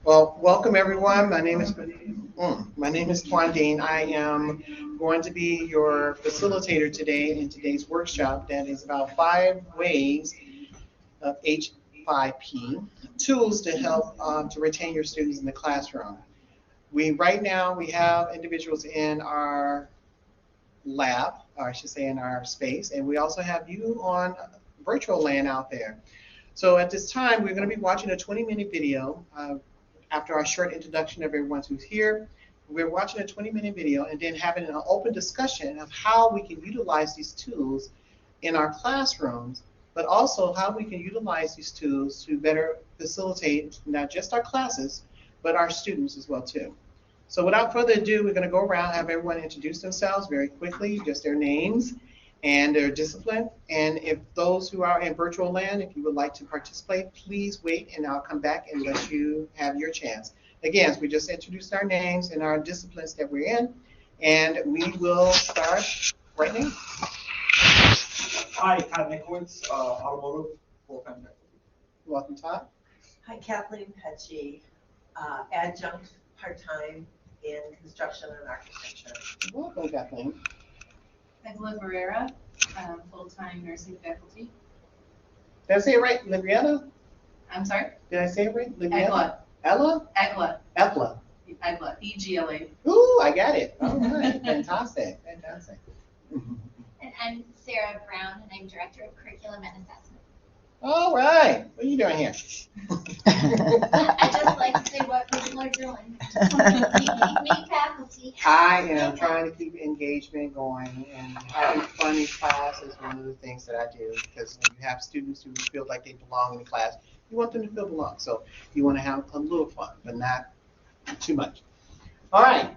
Well, welcome everyone. My name is Tuan Dean. I am going to be your facilitator today in today's workshop that is about 5 ways of H5P tools to help to retain your students in the classroom. Right now we have individuals in our lab, or I should say in our space, and we also have you on virtual land out there. So at this time, we're going to be watching a 20-minute video. After our short introduction of everyone who's here, we're watching a 20-minute video and then having an open discussion of how we can utilize these tools in our classrooms, but also how we can utilize these tools to better facilitate not just our classes, but our students as well too. So without further ado, we're going to go around, have everyone introduce themselves very quickly, just their names and their discipline. And if those who are in virtual land, if you would like to participate, please wait and I'll come back and let you have your chance. Again, we just introduced our names and our disciplines that we're in, and we will start right now. Hi, Todd Nickowitz, automotive full-time faculty. Welcome, Todd. Hi, Kathleen Pecci, adjunct part-time in construction and architecture. Welcome, Kathleen. Angela Barrera, full-time nursing faculty. Did I say it right? Libriana? I'm sorry? Did I say it right? Libriana? Egla. Ella? Egla. Epla. Egla. E-G-L-A. Ooh, I got it. All right. Fantastic. Fantastic. And I'm Sarah Brown, and I'm Director of Curriculum and Assessment. All right. What are you doing here? I just like to say what people are doing. Me faculty. I am trying to keep engagement going, and having fun in class is one of the things that I do, because when you have students who feel like they belong in the class, you want them to feel belong. So you want to have a little fun, but not too much. All right.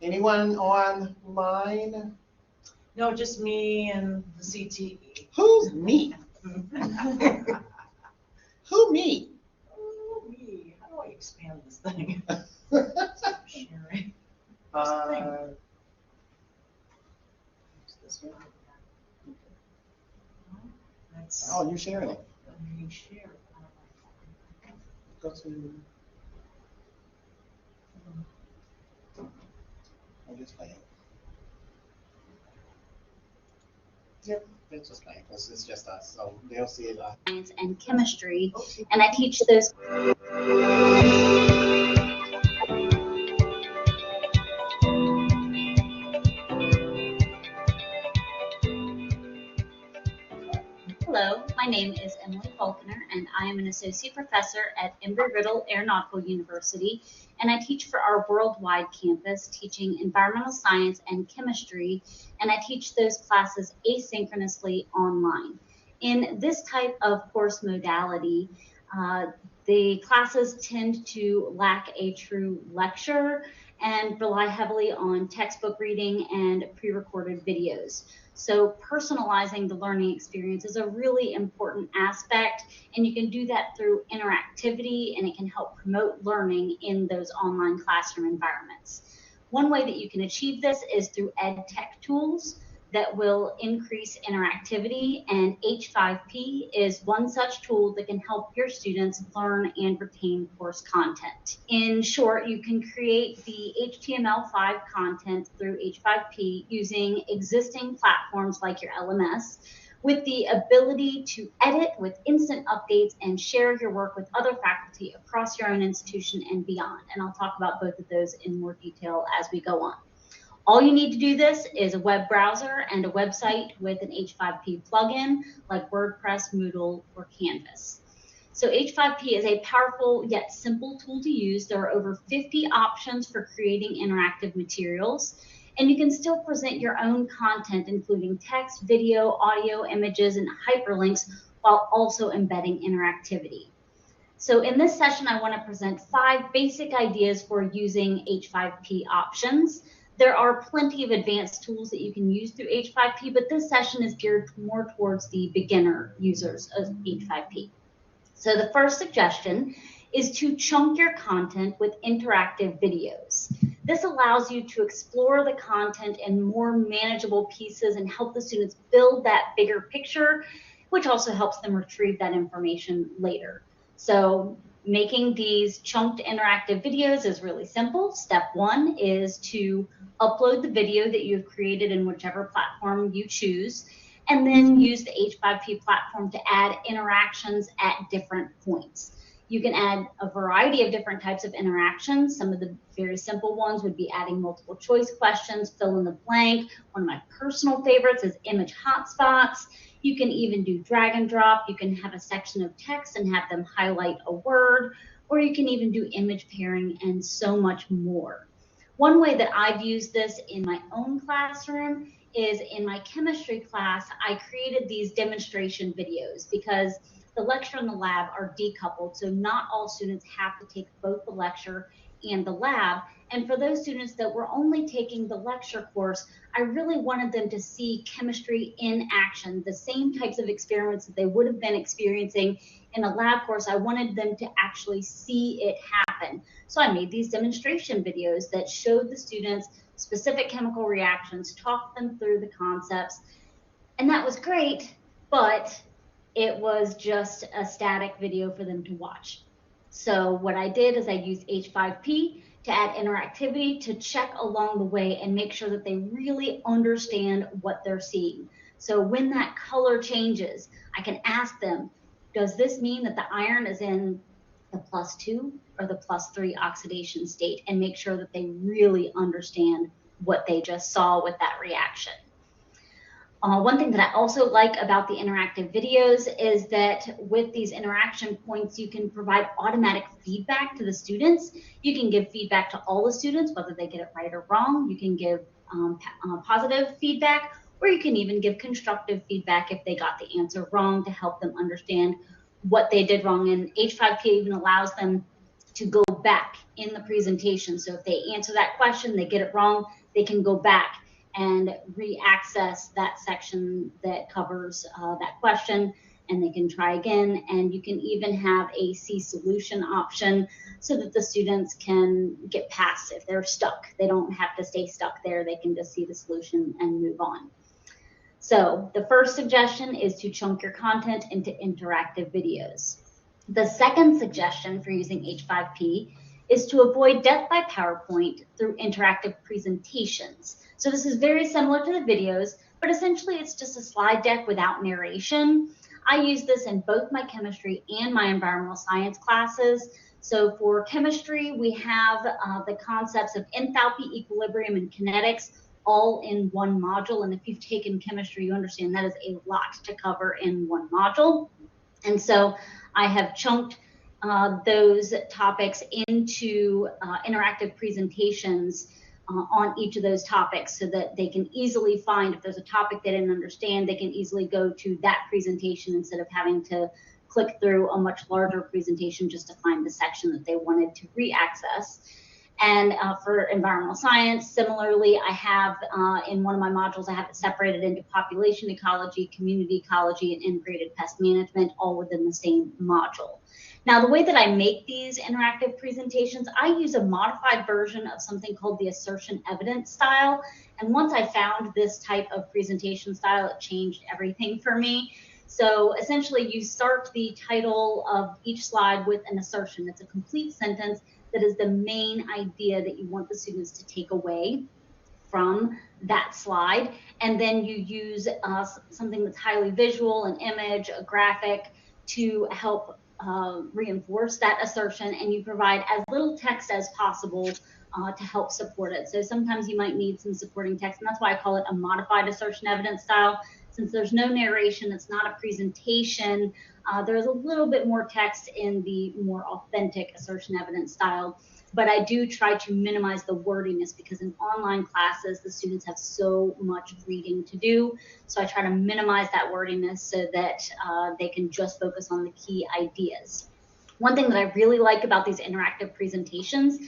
Anyone online? No, just me and the CTE. Who's me? Who me? Oh, me. How do I expand this thing? Sharing. This one. That's. Oh, you're sharing it. You share. Go to. I'm just playing. Yep, it's just playing because it's just us, so they'll see it. Science and chemistry, and I teach those. Hello, my name is Emily Falconer, and I am an associate professor at Embry-Riddle Aeronautical University, and I teach for our worldwide campus, teaching environmental science and chemistry, and I teach those classes asynchronously online. In this type of course modality, the classes tend to lack a true lecture and rely heavily on textbook reading and pre-recorded videos. So personalizing the learning experience is a really important aspect, and you can do that through interactivity, and it can help promote learning in those online classroom environments. One way that you can achieve this is through ed tech tools that will increase interactivity, and H5P is one such tool that can help your students learn and retain course content. In short, you can create the HTML5 content through H5P using existing platforms like your LMS, with the ability to edit with instant updates and share your work with other faculty across your own institution and beyond. And I'll talk about both of those in more detail as we go on. All you need to do this is a web browser and a website with an H5P plugin like WordPress, Moodle, or Canvas. So H5P is a powerful yet simple tool to use. There are over 50 options for creating interactive materials, and you can still present your own content, including text, video, audio, images, and hyperlinks, while also embedding interactivity. So in this session, I want to present 5 basic ideas for using H5P options. There are plenty of advanced tools that you can use through H5P, but this session is geared more towards the beginner users of H5P. So the first suggestion is to chunk your content with interactive videos. This allows you to explore the content in more manageable pieces and help the students build that bigger picture, which also helps them retrieve that information later. So Making these chunked interactive videos is really simple. Step one is to upload the video that you've created in whichever platform you choose, and then use the H5P platform to add interactions at different points. You can add a variety of different types of interactions. Some of the very simple ones would be adding multiple choice questions, fill in the blank. One of my personal favorites is image hotspots. You can even do drag and drop. You can have a section of text and have them highlight a word, or you can even do image pairing and so much more. One way that I've used this in my own classroom is in my chemistry class, I created these demonstration videos because the lecture and the lab are decoupled, so not all students have to take both the lecture and the lab. And for those students that were only taking the lecture course, I really wanted them to see chemistry in action, the same types of experiments that they would have been experiencing in a lab course. I wanted them to actually see it happen. So I made these demonstration videos that showed the students specific chemical reactions, talked them through the concepts, and that was great, but it was just a static video for them to watch. So what I did is I used H5P to add interactivity to check along the way and make sure that they really understand what they're seeing. So when that color changes, I can ask them, does this mean that the iron is in the +2 or the +3 oxidation state, and make sure that they really understand what they just saw with that reaction. One thing that I also like about the interactive videos is that with these interaction points, you can provide automatic feedback to the students. You can give feedback to all the students, whether they get it right or wrong. You can give positive feedback, or you can even give constructive feedback if they got the answer wrong to help them understand what they did wrong. And H5P even allows them to go back in the presentation. So if they answer that question, they get it wrong, they can go back and re-access that section that covers that question, and they can try again. And you can even have a see solution option so that the students can get past if they're stuck. They don't have to stay stuck there. They can just see the solution and move on. So the first suggestion is to chunk your content into interactive videos. The second suggestion for using H5P is to avoid death by PowerPoint through interactive presentations. So this is very similar to the videos, but essentially it's just a slide deck without narration. I use this in both my chemistry and my environmental science classes. So for chemistry, we have the concepts of enthalpy, equilibrium, and kinetics all in one module. And if you've taken chemistry, you understand that is a lot to cover in one module. And so I have chunked those topics into interactive presentations on each of those topics so that they can easily find, if there's a topic they didn't understand, they can easily go to that presentation instead of having to click through a much larger presentation just to find the section that they wanted to re-access. And for environmental science, similarly, I have in one of my modules, I have it separated into population ecology, community ecology, and integrated pest management, all within the same module. Now, the way that I make these interactive presentations, I use a modified version of something called the assertion evidence style. And once I found this type of presentation style, it changed everything for me. So essentially, you start the title of each slide with an assertion. It's a complete sentence that is the main idea that you want the students to take away from that slide. And then you use something that's highly visual, an image, a graphic, to help reinforce that assertion, and you provide as little text as possible to help support it. So sometimes you might need some supporting text, and that's why I call it a modified assertion evidence style. Since there's no narration, it's not a presentation, there's a little bit more text in the more authentic assertion evidence style. But I do try to minimize the wordiness because in online classes, the students have so much reading to do. So I try to minimize that wordiness so that they can just focus on the key ideas. One thing that I really like about these interactive presentations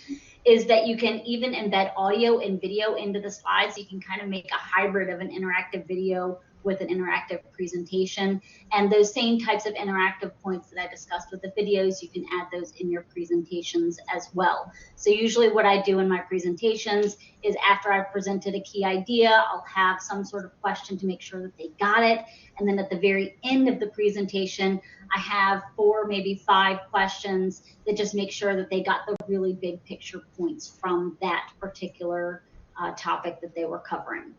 is that you can even embed audio and video into the slides. You can kind of make a hybrid of an interactive video with an interactive presentation. And those same types of interactive points that I discussed with the videos, you can add those in your presentations as well. So usually what I do in my presentations is after I've presented a key idea, I'll have some sort of question to make sure that they got it. And then at the very end of the presentation, I have 4, maybe 5 questions that just make sure that they got the really big picture points from that particular topic that they were covering.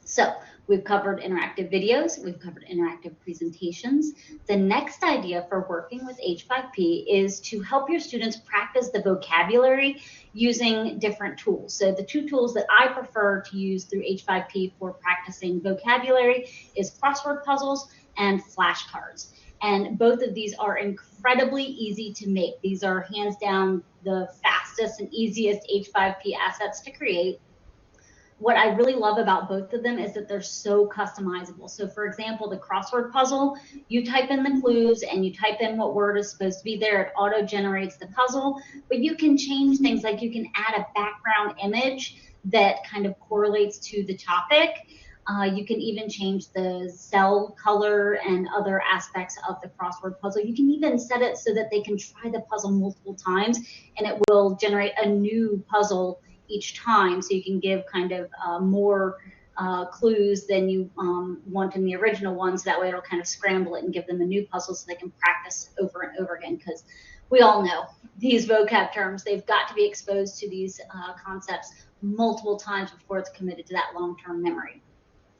So we've covered interactive videos, we've covered interactive presentations. The next idea for working with H5P is to help your students practice the vocabulary using different tools. So the 2 tools that I prefer to use through H5P for practicing vocabulary is crossword puzzles and flashcards. And both of these are incredibly easy to make. These are hands down the fastest and easiest H5P assets to create. What I really love about both of them is that they're so customizable. So for example, the crossword puzzle, you type in the clues and you type in what word is supposed to be there, it auto generates the puzzle, but you can change things, like you can add a background image that kind of correlates to the topic. You can even change the cell color and other aspects of the crossword puzzle. You can even set it so that they can try the puzzle multiple times and it will generate a new puzzle each time, so you can give kind of more clues than you want in the original one, so that way it'll kind of scramble it and give them a new puzzle so they can practice over and over again, because we all know these vocab terms, they've got to be exposed to these concepts multiple times before it's committed to that long-term memory.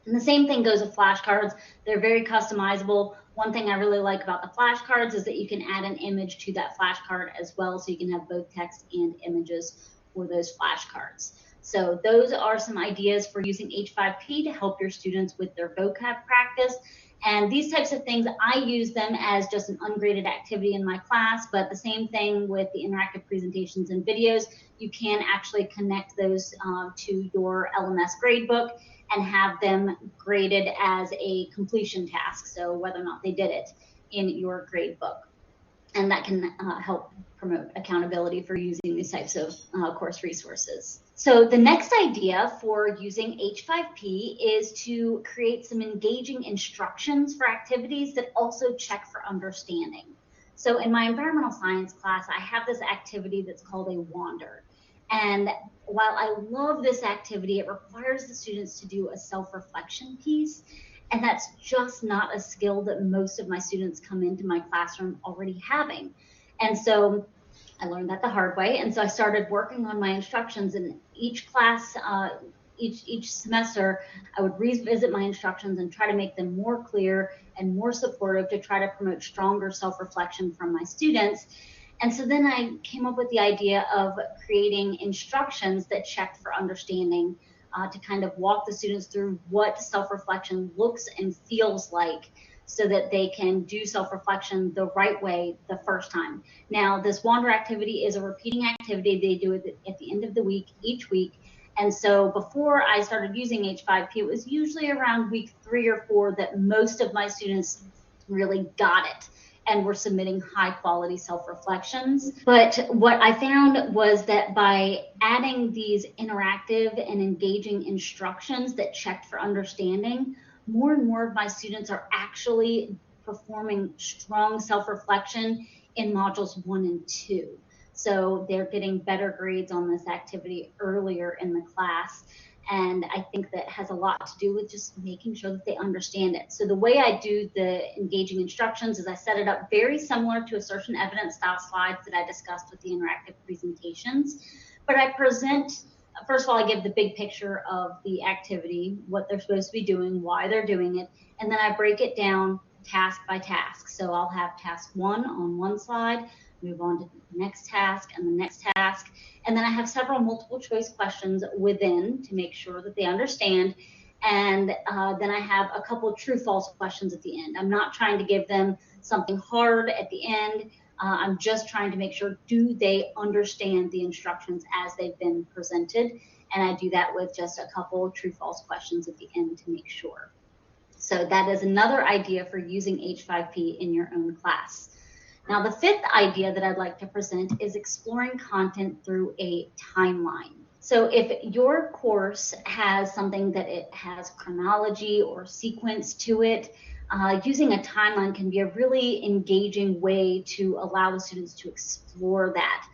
And the same thing goes with flashcards. They're very customizable. One thing I really like about the flashcards is that you can add an image to that flashcard as well, so you can have both text and images for those flashcards. So those are some ideas for using H5P to help your students with their vocab practice. And these types of things, I use them as just an ungraded activity in my class, but the same thing with the interactive presentations and videos, you can actually connect those to your LMS gradebook and have them graded as a completion task, so whether or not they did it in your gradebook. And that can help promote accountability for using these types of course resources. So the next idea for using H5P is to create some engaging instructions for activities that also check for understanding. So in my environmental science class, I have this activity that's called a wander. And while I love this activity, it requires the students to do a self-reflection piece. And that's just not a skill that most of my students come into my classroom already having. And so I learned that the hard way. And so I started working on my instructions, and each class, each semester, I would revisit my instructions and try to make them more clear and more supportive to try to promote stronger self-reflection from my students. And so then I came up with the idea of creating instructions that checked for understanding, to kind of walk the students through what self-reflection looks and feels like, so that they can do self-reflection the right way the first time. Now, this wander activity is a repeating activity. They do it at the end of the week, each week. And so before I started using H5P, it was usually around week 3 or 4 that most of my students really got it and were submitting high quality self-reflections. But what I found was that by adding these interactive and engaging instructions that checked for understanding, more and more of my students are actually performing strong self-reflection in modules 1 and 2. So they're getting better grades on this activity earlier in the class. And I think that has a lot to do with just making sure that they understand it. So the way I do the engaging instructions is I set it up very similar to assertion evidence style slides that I discussed with the interactive presentations. But I present, first of all, I give the big picture of the activity, what they're supposed to be doing, why they're doing it, and then I break it down task by task. So I'll have task 1 on one slide, move on to the next task and the next task. And then I have several multiple choice questions within to make sure that they understand. And then I have a couple of true false questions at the end. I'm not trying to give them something hard at the end. I'm just trying to make sure, do they understand the instructions as they've been presented? And I do that with just a couple of true false questions at the end to make sure. So that is another idea for using H5P in your own class. Now, the 5th idea that I'd like to present is exploring content through a timeline. So if your course has something that it has chronology or sequence to it, using a timeline can be a really engaging way to allow the students to explore that.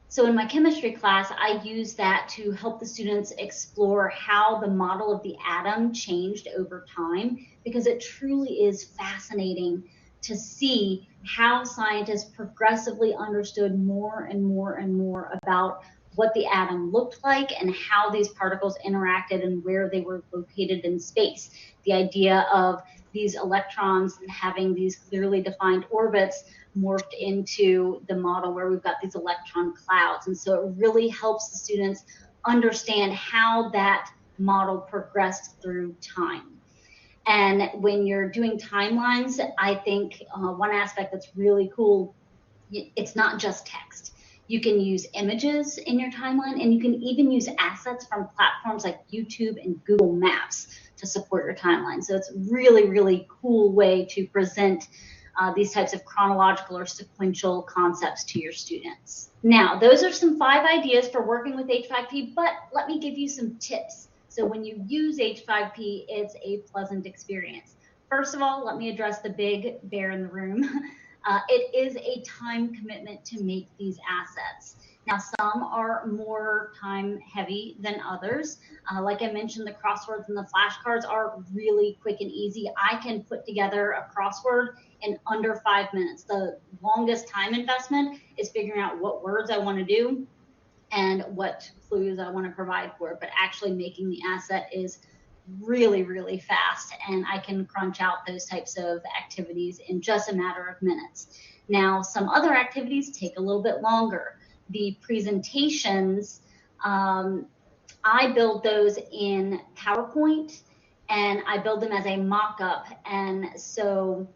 So in my chemistry class, I use that to help the students explore how the model of the atom changed over time, because it truly is fascinating to see how scientists progressively understood more and more and more about what the atom looked like and how these particles interacted and where they were located in space. The idea of these electrons having these clearly defined orbits morphed into the model where we've got these electron clouds. And so it really helps the students understand how that model progressed through time. And when you're doing timelines, I think one aspect that's really cool, it's not just text. You can use images in your timeline, and you can even use assets from platforms like YouTube and Google Maps to support your timeline. So it's really, really cool way to present these types of chronological or sequential concepts to your students. Now, those are some 5 ideas for working with H5P, but let me give you some tips. So when you use H5P, it's a pleasant experience. First of all, let me address the big bear in the room. It is a time commitment to make these assets. Now, some are more time heavy than others. Like I mentioned, the crosswords and the flashcards are really quick and easy. I can put together a crossword in under 5 minutes. The longest time investment is figuring out what words I want to do and what clues I want to provide for it, but actually making the asset is really, really fast, and I can crunch out those types of activities in just a matter of minutes. Now, some other activities take a little bit longer. The presentations, I build those in PowerPoint, and I build them as a mock-up, and so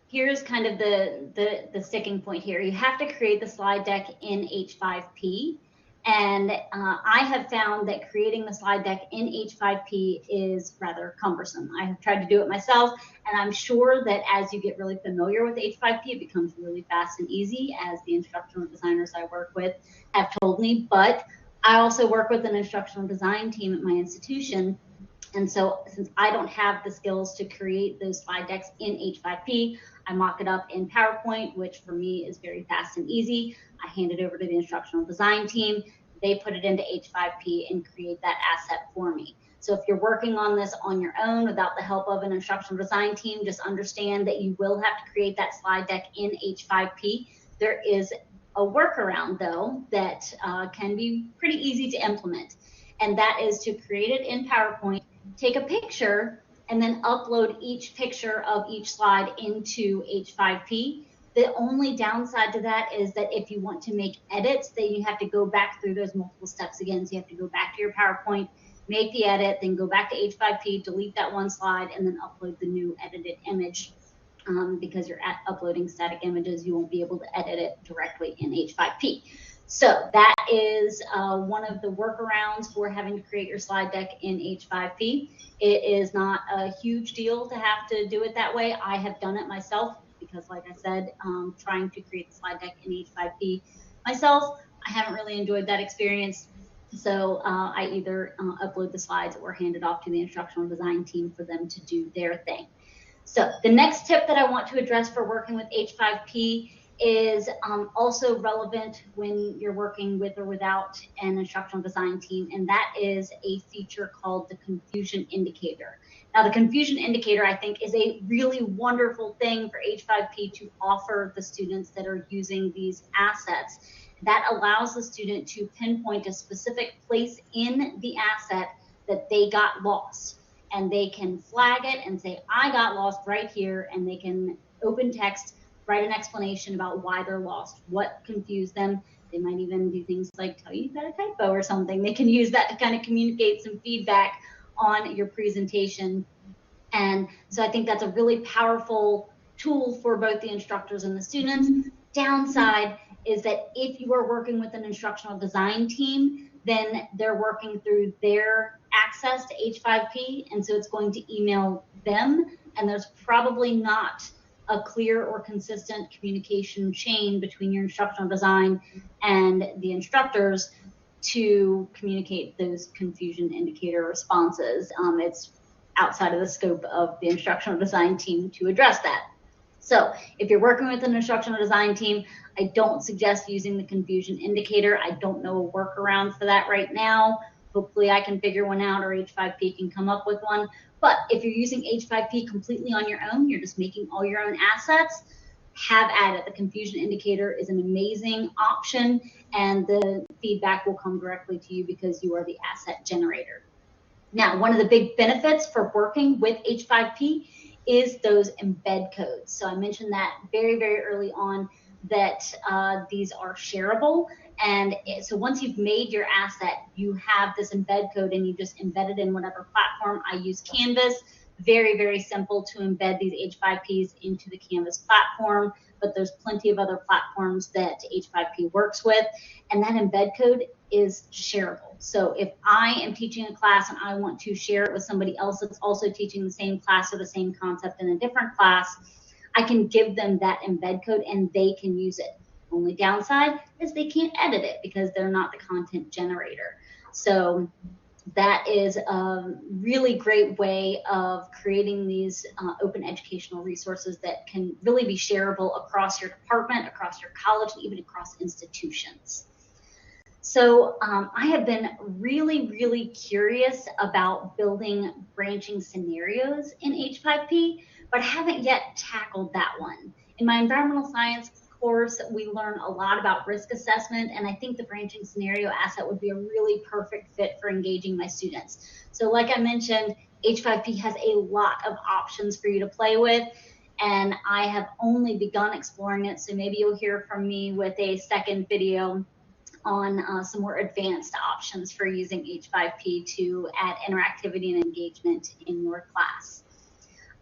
here's kind of the sticking point here. You have to create the slide deck in H5P. And I have found that creating the slide deck in H5P is rather cumbersome. I have tried to do it myself, and I'm sure that as you get really familiar with H5P, it becomes really fast and easy, as the instructional designers I work with have told me. But I also work with an instructional design team at my institution. And so since I don't have the skills to create those slide decks in H5P, I mock it up in PowerPoint, which for me is very fast and easy. I hand it over to the instructional design team. They put it into H5P and create that asset for me. So if you're working on this on your own without the help of an instructional design team, just understand that you will have to create that slide deck in H5P. There is a workaround, though, that can be pretty easy to implement. And that is to create it in PowerPoint, take a picture, and then upload each picture of each slide into H5P. The only downside to that is that if you want to make edits, then you have to go back through those multiple steps again. So you have to go back to your PowerPoint, make the edit, then go back to H5P, delete that one slide, and then upload the new edited image. Because you're uploading static images, you won't be able to edit it directly in H5P. So that is one of the workarounds for having to create your slide deck in H5P. It is not a huge deal to have to do it that way. I have done it myself because, like I said, trying to create the slide deck in H5P myself, I haven't really enjoyed that experience. So I either upload the slides or hand it off to the instructional design team for them to do their thing. So the next tip that I want to address for working with H5P is also relevant when you're working with or without an instructional design team, and that is a feature called the confusion indicator. Now, the confusion indicator, I think, is a really wonderful thing for H5P to offer the students that are using these assets. That allows the student to pinpoint a specific place in the asset that they got lost. And they can flag it and say, I got lost right here, and they can open text, write an explanation about why they're lost, what confused them. They might even do things like tell you got a typo or something. They can use that to kind of communicate some feedback on your presentation. And so I think that's a really powerful tool for both the instructors and the students. Downside is that if you are working with an instructional design team, then they're working through their access to H5P, and so it's going to email them, and there's probably not a clear or consistent communication chain between your instructional design and the instructors. to communicate those confusion indicator responses. It's outside of the scope of the instructional design team to address that. So if you're working with an instructional design team, I don't suggest using the confusion indicator. I don't know a workaround for that right now. Hopefully I can figure one out, or H5P can come up with one. But if you're using H5P completely on your own, you're just making all your own assets, have at it. The confusion indicator is an amazing option, and the feedback will come directly to you because you are the asset generator. Now, one of the big benefits for working with H5P is those embed codes. So I mentioned that very, very early on, that these are shareable. And so once you've made your asset, you have this embed code and you just embed it in whatever platform. I use Canvas. Very, very simple to embed these H5Ps into the Canvas platform, but there's plenty of other platforms that H5P works with. And that embed code is shareable. So if I am teaching a class and I want to share it with somebody else that's also teaching the same class or the same concept in a different class, I can give them that embed code and they can use it. Only downside is they can't edit it because they're not the content generator. So that is a really great way of creating these open educational resources that can really be shareable across your department, across your college, and even across institutions. So I have been really, really curious about building branching scenarios in H5P, but I haven't yet tackled that one. In my environmental science course, we learn a lot about risk assessment, and I think the branching scenario asset would be a really perfect fit for engaging my students. So like I mentioned, H5P has a lot of options for you to play with, and I have only begun exploring it, so maybe you'll hear from me with a second video on some more advanced options for using H5P to add interactivity and engagement in your class.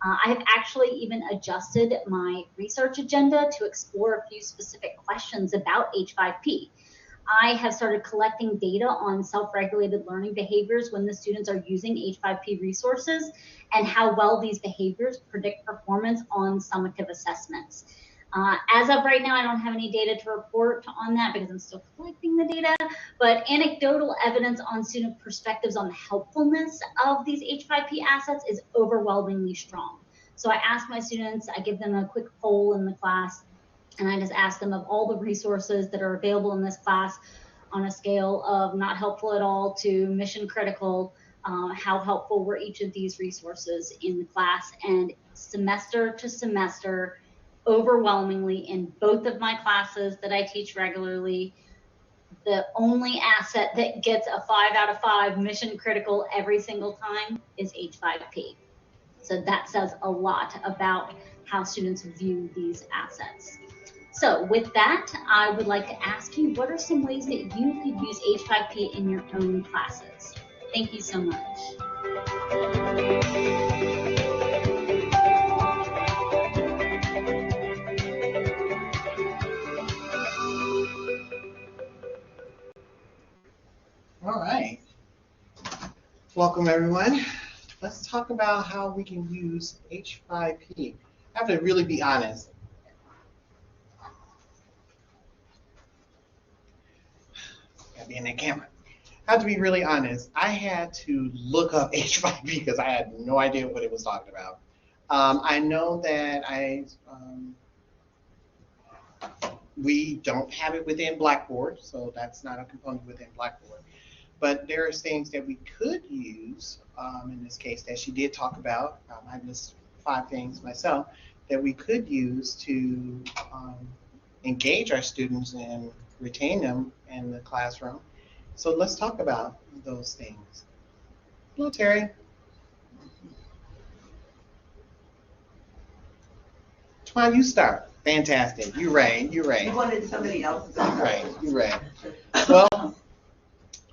I have actually even adjusted my research agenda to explore a few specific questions about H5P. I have started collecting data on self-regulated learning behaviors when the students are using H5P resources and how well these behaviors predict performance on summative assessments. As of right now, I don't have any data to report on that because I'm still collecting the data, but anecdotal evidence on student perspectives on the helpfulness of these H5P assets is overwhelmingly strong. So I ask my students, I give them a quick poll in the class, and I just ask them of all the resources that are available in this class on a scale of not helpful at all to mission critical, how helpful were each of these resources in the class. And semester to semester, overwhelmingly in both of my classes that I teach regularly, the only asset that gets a 5 out of 5 mission critical every single time is H5P. So that says a lot about how students view these assets. So with that, I would like to ask you, what are some ways that you could use H5P in your own classes? Thank you so much. All right. Welcome, everyone. Let's talk about how we can use H5P. I have to really be honest. Gotta be in that camera. I have to be really honest. I had to look up H5P because I had no idea what it was talking about. I know that we don't have it within Blackboard, so that's not a component within Blackboard. But there are things that we could use, in this case, that she did talk about. I list 5 things myself that we could use to engage our students and retain them in the classroom. So let's talk about those things. Hello, Terry. Tuan, you start. Fantastic. You're right. You're right. You wanted somebody else to You're right. You're right. Well,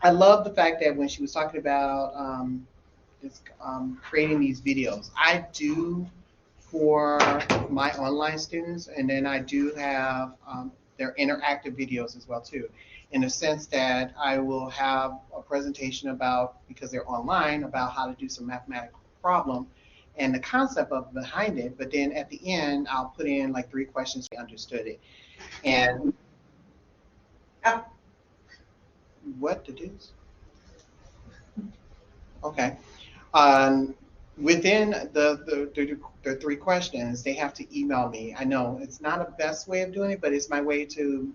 I love the fact that when she was talking about creating these videos, I do for my online students, and then I do have their interactive videos as well too, in the sense that I will have a presentation about, because they're online, about how to do some mathematical problem and the concept of behind it, but then at the end I'll put in like 3 questions they understood it. And What to do? Okay. Within the three questions, they have to email me. I know it's not a best way of doing it, but it's my way to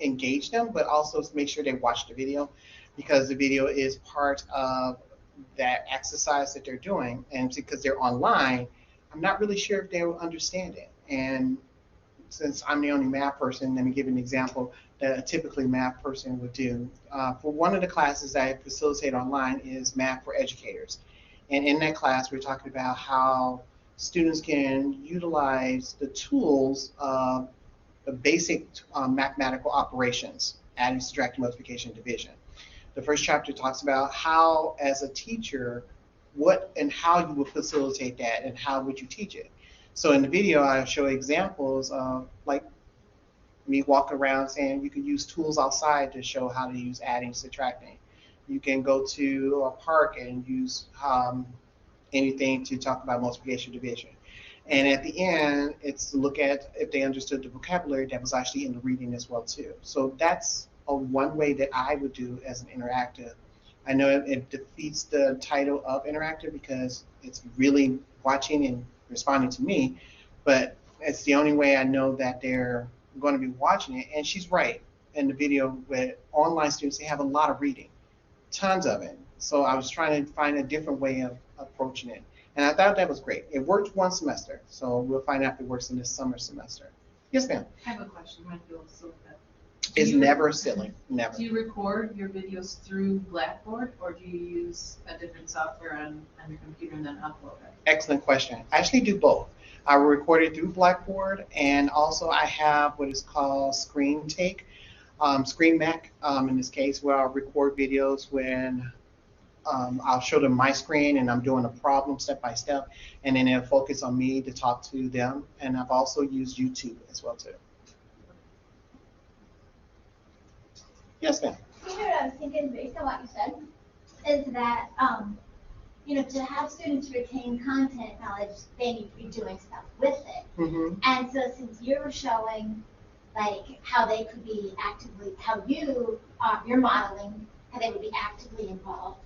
engage them, but also to make sure they watch the video because the video is part of that exercise that they're doing. And because they're online, I'm not really sure if they will understand it. And since I'm the only math person, let me give an example that a typically math person would do. For one of the classes I facilitate online is math for educators. And in that class, we're talking about how students can utilize the tools of the basic mathematical operations, adding, subtracting, multiplication, division. The first chapter talks about how, as a teacher, what and how you would facilitate that and how would you teach it. So in the video, I show examples of like me walking around saying you can use tools outside to show how to use adding, subtracting. You can go to a park and use anything to talk about multiplication, division. And at the end, it's to look at if they understood the vocabulary that was actually in the reading as well too. So that's one way that I would do as an interactive. I know it defeats the title of interactive because it's really watching and responding to me, but it's the only way I know that they're going to be watching it. And she's right. In the video with online students, they have a lot of reading, tons of it. So I was trying to find a different way of approaching it. And I thought that was great. It worked one semester, so we'll find out if it works in this summer semester. Yes, ma'am. I have a question, might feel silly, but It's you- never silly, never. do you record your videos through Blackboard, or do you use a different software on your computer and then upload it? Excellent question. I actually do both. I record it through Blackboard, and also I have what is called Screen Take, Screen Mac in this case, where I'll record videos when I'll show them my screen and I'm doing a problem step by step, and then it'll focus on me to talk to them. And I've also used YouTube as well too. Yes, ma'am. You know what I was thinking based on what you said is that, to have students retain content knowledge, they need to be doing stuff with it. Mm-hmm. And so since you're showing like how they could be actively, how you're modeling how they would be actively involved,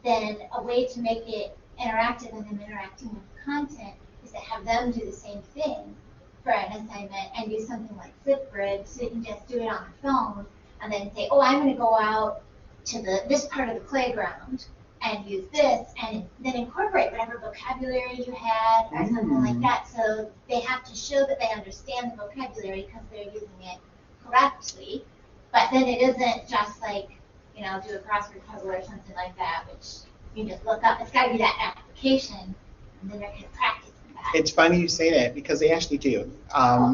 then a way to make it interactive and them interacting with the content is to have them do the same thing for an assignment and use something like Flipgrid so you can just do it on their phone and then say, oh, I'm going to go out to this part of the playground and use this, and then incorporate whatever vocabulary you had or something like that. So they have to show that they understand the vocabulary because they're using it correctly. But then it isn't just like, do a crossword puzzle or something like that, which you just look up. It's got to be that application, and then they're going to practice that. It's funny you say that because they actually do.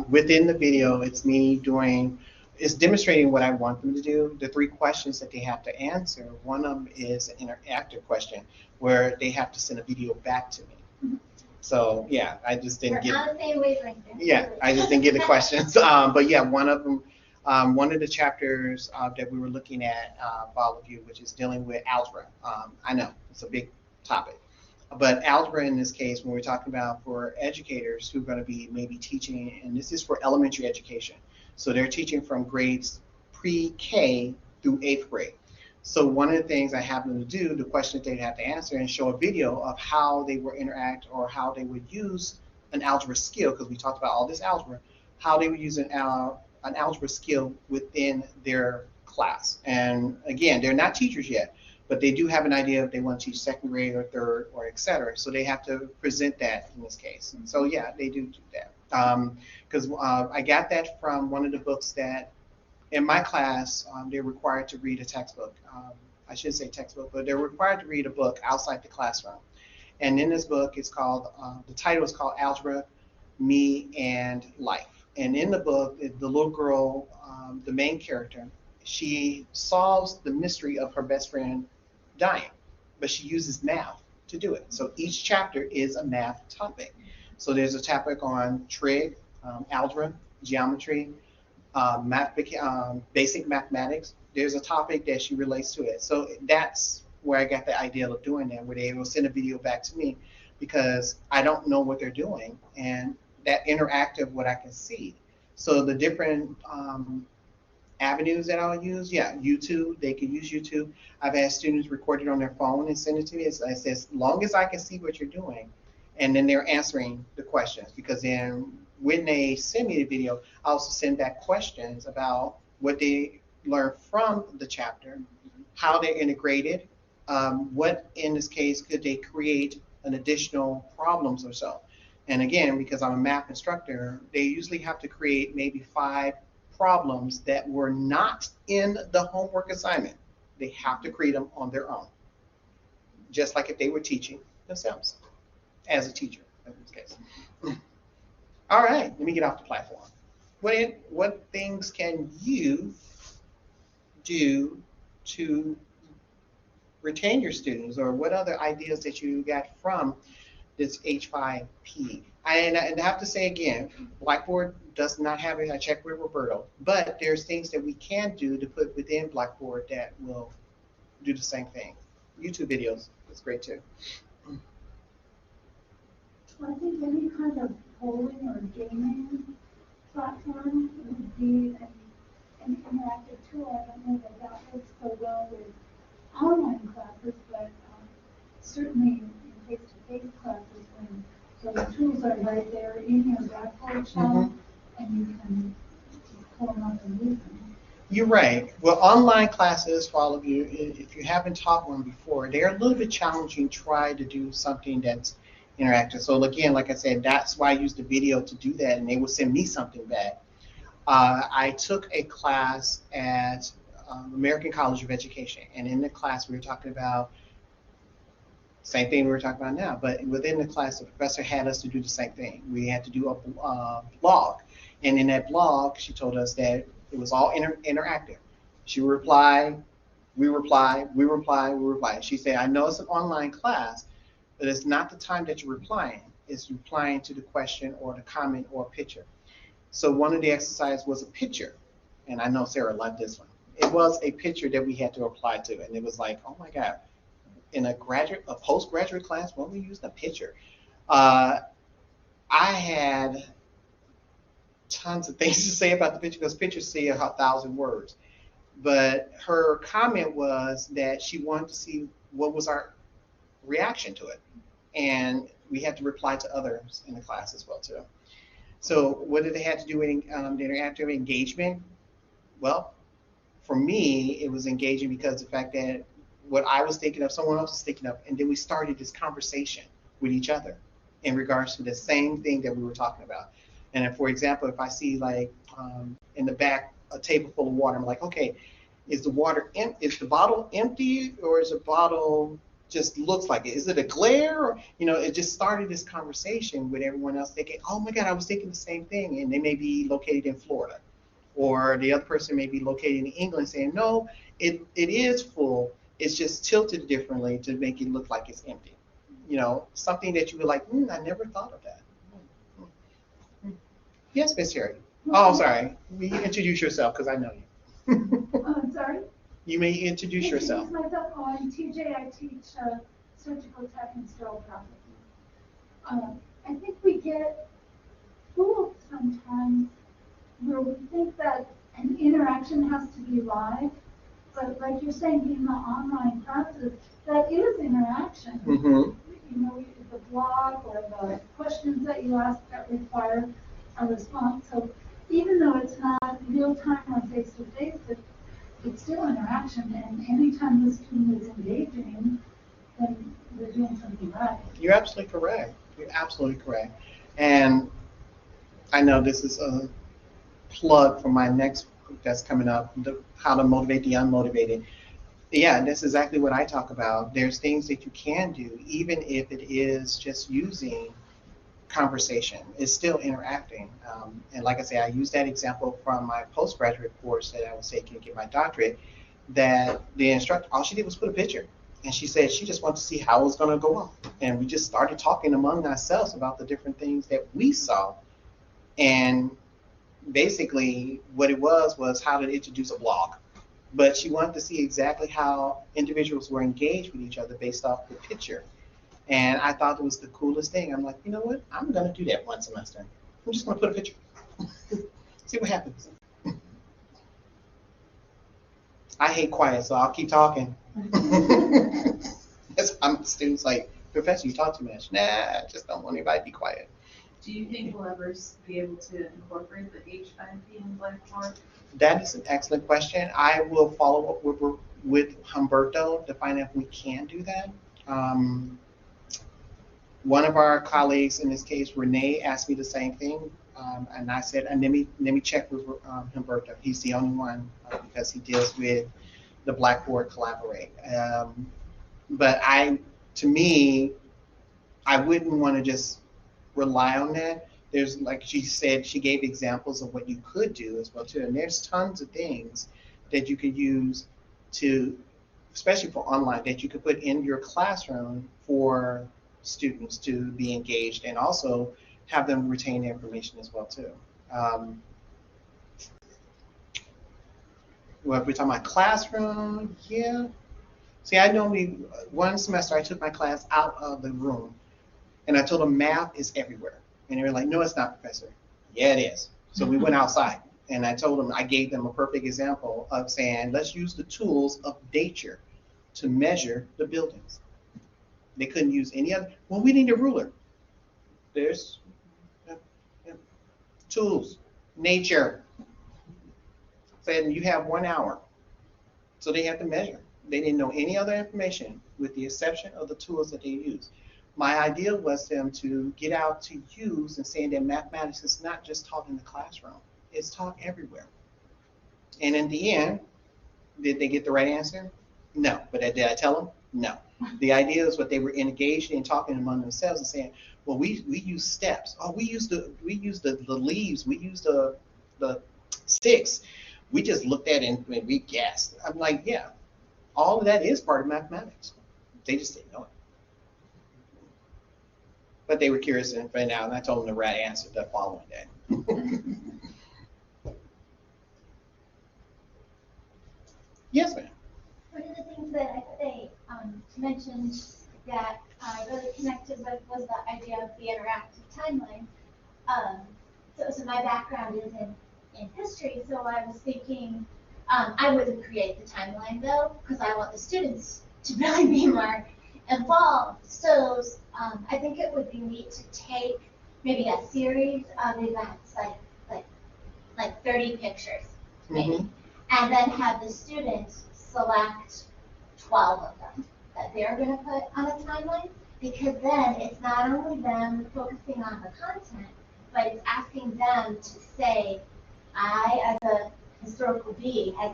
Within the video, it's me demonstrating what I want them to do. The three questions that they have to answer, one of them is an interactive question where they have to send a video back to me. So yeah, I just didn't We're on the same wavelength there. Yeah, I just didn't get the questions. But yeah, one of them, one of the chapters that we were looking at for all of you, which is dealing with algebra. I know it's a big topic, but algebra in this case, when we're talking about for educators who are going to be maybe teaching, and this is for elementary education. So they're teaching from grades pre-K through 8th grade. So one of the things I have them to do, the questions they have to answer, and show a video of how they would interact or how they would use an algebra skill, because we talked about all this algebra, how they would use an algebra skill within their class. And again, they're not teachers yet, but they do have an idea if they want to teach 2nd grade or 3rd or et cetera. So they have to present that in this case. And so yeah, they do that. Because I got that from one of the books that in my class, they're required to read a textbook. I should say textbook, but they're required to read a book outside the classroom. And in this book, it's called, the title is called Algebra, Me, and Life. And in the book, the little girl, the main character, she solves the mystery of her best friend dying, but she uses math to do it. So each chapter is a math topic. So there's a topic on trig, algebra, geometry, basic mathematics. There's a topic that she relates to it. So that's where I got the idea of doing that, where they will send a video back to me because I don't know what they're doing, and that interactive what I can see. So the different avenues that I'll use, yeah, YouTube, they can use YouTube. I've had students record it on their phone and send it to me. It's as long as I can see what you're doing, and then they're answering the questions, because then when they send me the video, I also send back questions about what they learned from the chapter, how they're integrated, what in this case could they create an additional problems or so. And again, because I'm a math instructor, they usually have to create maybe 5 problems that were not in the homework assignment. They have to create them on their own, just like if they were teaching themselves as a teacher in this case. All right, let me get off the platform. What things can you do to retain your students, or what other ideas that you got from this H5P? And I have to say again, Blackboard does not have a check with Roberto, but there's things that we can do to put within Blackboard that will do the same thing. YouTube videos is great too. I think any kind of polling or gaming platform would be an interactive tool. I don't know that that works so well with online classes, but certainly in face-to-face classes, when those tools are right there in your Blackboard shell, and you can just pull them up and use them. You're right. Well, online classes, for all of you, if you haven't taught one before, they're a little bit challenging. Try to do something that's interactive. So again, like I said, that's why I used the video to do that, and they would send me something back. I took a class at American College of Education, and in the class we were talking about same thing we were talking about now, but within the class the professor had us to do the same thing. We had to do a blog, and in that blog she told us that it was all interactive. She would reply, we reply, we reply, we reply. She said, I know it's an online class, but it's not the time that you're replying. It's replying to the question or the comment or picture. So one of the exercises was a picture, and I know Sarah loved this one. It was a picture that we had to apply to, and it was like, oh my God, in a postgraduate class, when we used a picture. I had tons of things to say about the picture, because pictures say 1,000 words. But her comment was that she wanted to see what was our reaction to it. And we had to reply to others in the class as well too. So what did they have to do with the interactive engagement? Well, for me, it was engaging because the fact that what I was thinking of, someone else was thinking of, and then we started this conversation with each other in regards to the same thing that we were talking about. And if, for example, if I see like in the back a table full of water, I'm like, okay, is the bottle empty, or is the bottle just looks like it? Is it a glare? Or, it just started this conversation with everyone else thinking, oh my God, I was thinking the same thing. And they may be located in Florida, or the other person may be located in England saying, no, it is full. It's just tilted differently to make it look like it's empty. Something that you were like, I never thought of that. Yes, Miss Terry. Oh, I'm sorry. Will you introduce yourself, because I know you. I'm sorry? You may introduce yourself. Myself. Oh, I'm TJ. I teach surgical tech and sterile processing. I think we get fooled sometimes where we think that an interaction has to be live, but like you're saying, in the online classes, that is interaction. Mm-hmm. The blog or the questions that you ask that require a response. So even though it's not real time or face to face, it's still interaction, and anytime the student is engaging, then they're doing something right. You're absolutely correct. You're absolutely correct. And I know this is a plug for my next book that's coming up, How to Motivate the Unmotivated. Yeah, that's exactly what I talk about. There's things that you can do, even if it is just using conversation. It's still interacting. And like I say, I use that example from my postgraduate course that I was taking to get my doctorate, that the instructor, all she did was put a picture. And she said she just wanted to see how it was going to go off. And we just started talking among ourselves about the different things that we saw. And basically what it was how to introduce a blog. But she wanted to see exactly how individuals were engaged with each other based off the picture. And I thought it was the coolest thing. I'm like, you know what? I'm going to do that one semester. I'm just going to put a picture. See what happens. I hate quiet, so I'll keep talking. That's why my students like, Professor, you talk too much. Nah, I just don't want anybody to be quiet. Do you think we'll ever be able to incorporate the H5P in Blackboard? That is an excellent question. I will follow up with Humberto to find out if we can do that. One of our colleagues, in this case, Renee, asked me the same thing. And I said, and let me check with Humberto. He's the only one because he deals with the Blackboard Collaborate. But to me, I wouldn't want to just rely on that. There's, like she said, she gave examples of what you could do as well too. And there's tons of things that you could use to, especially for online, that you could put in your classroom for students to be engaged and also have them retain the information as well too. Well, if we're talking about classroom, yeah. See, I normally, one semester I took my class out of the room and I told them math is everywhere. And they were like, no, it's not, Professor. Yeah, it is. So we went outside and I told them, I gave them a perfect example of saying, let's use the tools of nature to measure the buildings. They couldn't use any other, well, we need a ruler. There's tools, nature. Said you have 1 hour. So they had to measure. They didn't know any other information with the exception of the tools that they use. My idea was them to get out to use and saying that mathematics is not just taught in the classroom, it's taught everywhere. And in the end, did they get the right answer? No. But did I tell them? No. The idea is what they were engaged in talking among themselves and saying, well, we use steps. Oh, we use the leaves. We use the sticks. We just looked at it and we guessed. I'm like, yeah, all of that is part of mathematics. They just didn't know it. But they were curious and found out, and I told them the right answer the following day. Yes, ma'am. One of the things that they mentioned that I really connected with was the idea of the interactive timeline. So my background is in history, so I was thinking I wouldn't create the timeline though, because I want the students to really be more involved. So I think it would be neat to take maybe a series of events, like 30 pictures, maybe, and then have the students select 12 of them that they're going to put on a timeline, because then it's not only them focusing on the content, but it's asking them to say, I, as a historical being, as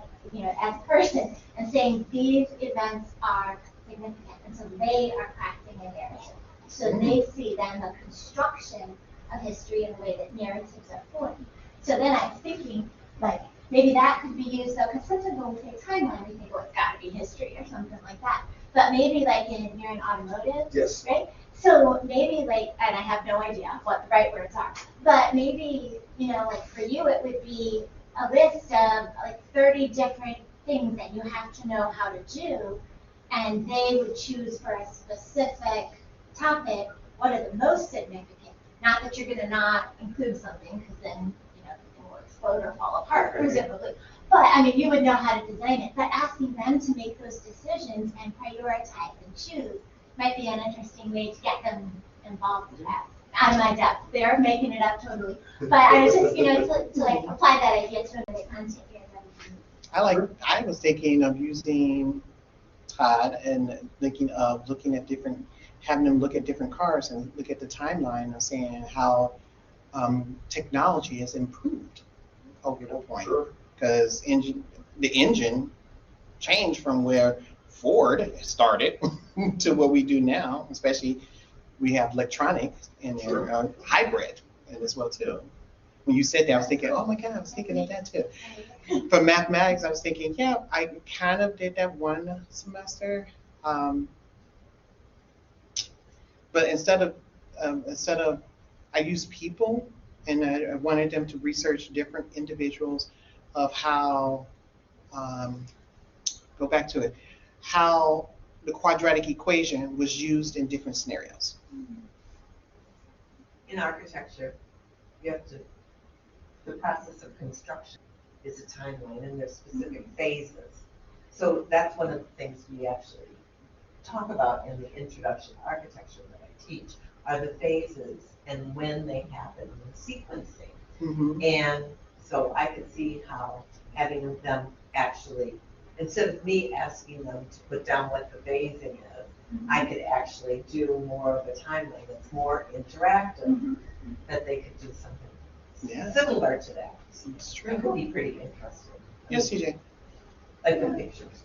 a person, and saying these events are significant, and so they are crafting a narrative. So they see then the construction of history in the way that narratives are formed. So then I was thinking, like, maybe that could be used, though, because sometimes when we say timeline, we think, oh, it's got to be history or something like that. But maybe, like, you're in automotive, Yes. right? So maybe, like, and I have no idea what the right words are, but maybe, like, for you, it would be a list of, like, 30 different things that you have to know how to do, and they would choose for a specific topic what are the most significant. Not that you're going to not include something, because then, it will explode or fall apart, presumably. But, I mean, you would know how to design it. But asking them to make those decisions and prioritize and choose might be an interesting way to get them involved with that. Out of my depth, they're making it up totally. But I was just, to like apply that idea to the content here. I was thinking of using Todd and thinking of having them look at different cars and look at the timeline of saying how technology has improved over the point. Because the engine changed from where Ford started to what we do now, especially we have electronic and hybrid as well too. When you said that, I was thinking, oh my God, I was thinking of that too. For mathematics, I was thinking, yeah, I kind of did that one semester. But instead of I used people, and I wanted them to research different individuals of how, go back to it, how the quadratic equation was used in different scenarios. In architecture, you have to, the process of construction is a timeline, and there's specific phases. So that's one of the things we actually talk about in the introduction to architecture that I teach, are the phases and when they happen in the sequencing. Mhm. And so I could see how having them actually, instead of me asking them to put down what the phasing is, I could actually do more of a timeline that's more interactive, that they could do something Yeah. similar to that. It's It true. could be pretty interesting. Yes, CJ. Like the pictures.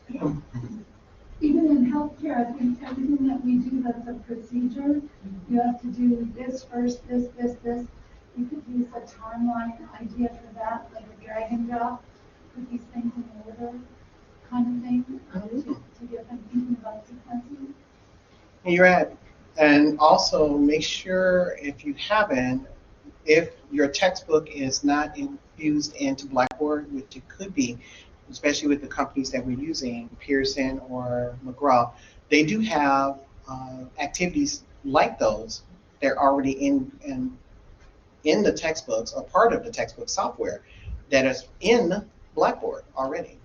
Even in healthcare, I think everything that we do that's a procedure, you have to do this first, this. You could use a timeline idea for that, like a drag and drop, put these things in order kind of thing, to get them thinking about sequencing. You're right. And also make sure if you haven't, if your textbook is not infused into Blackboard, which it could be, especially with the companies that we're using, Pearson or McGraw, they do have activities like those. They're already in the textbooks, or part of the textbook software that is in Blackboard already,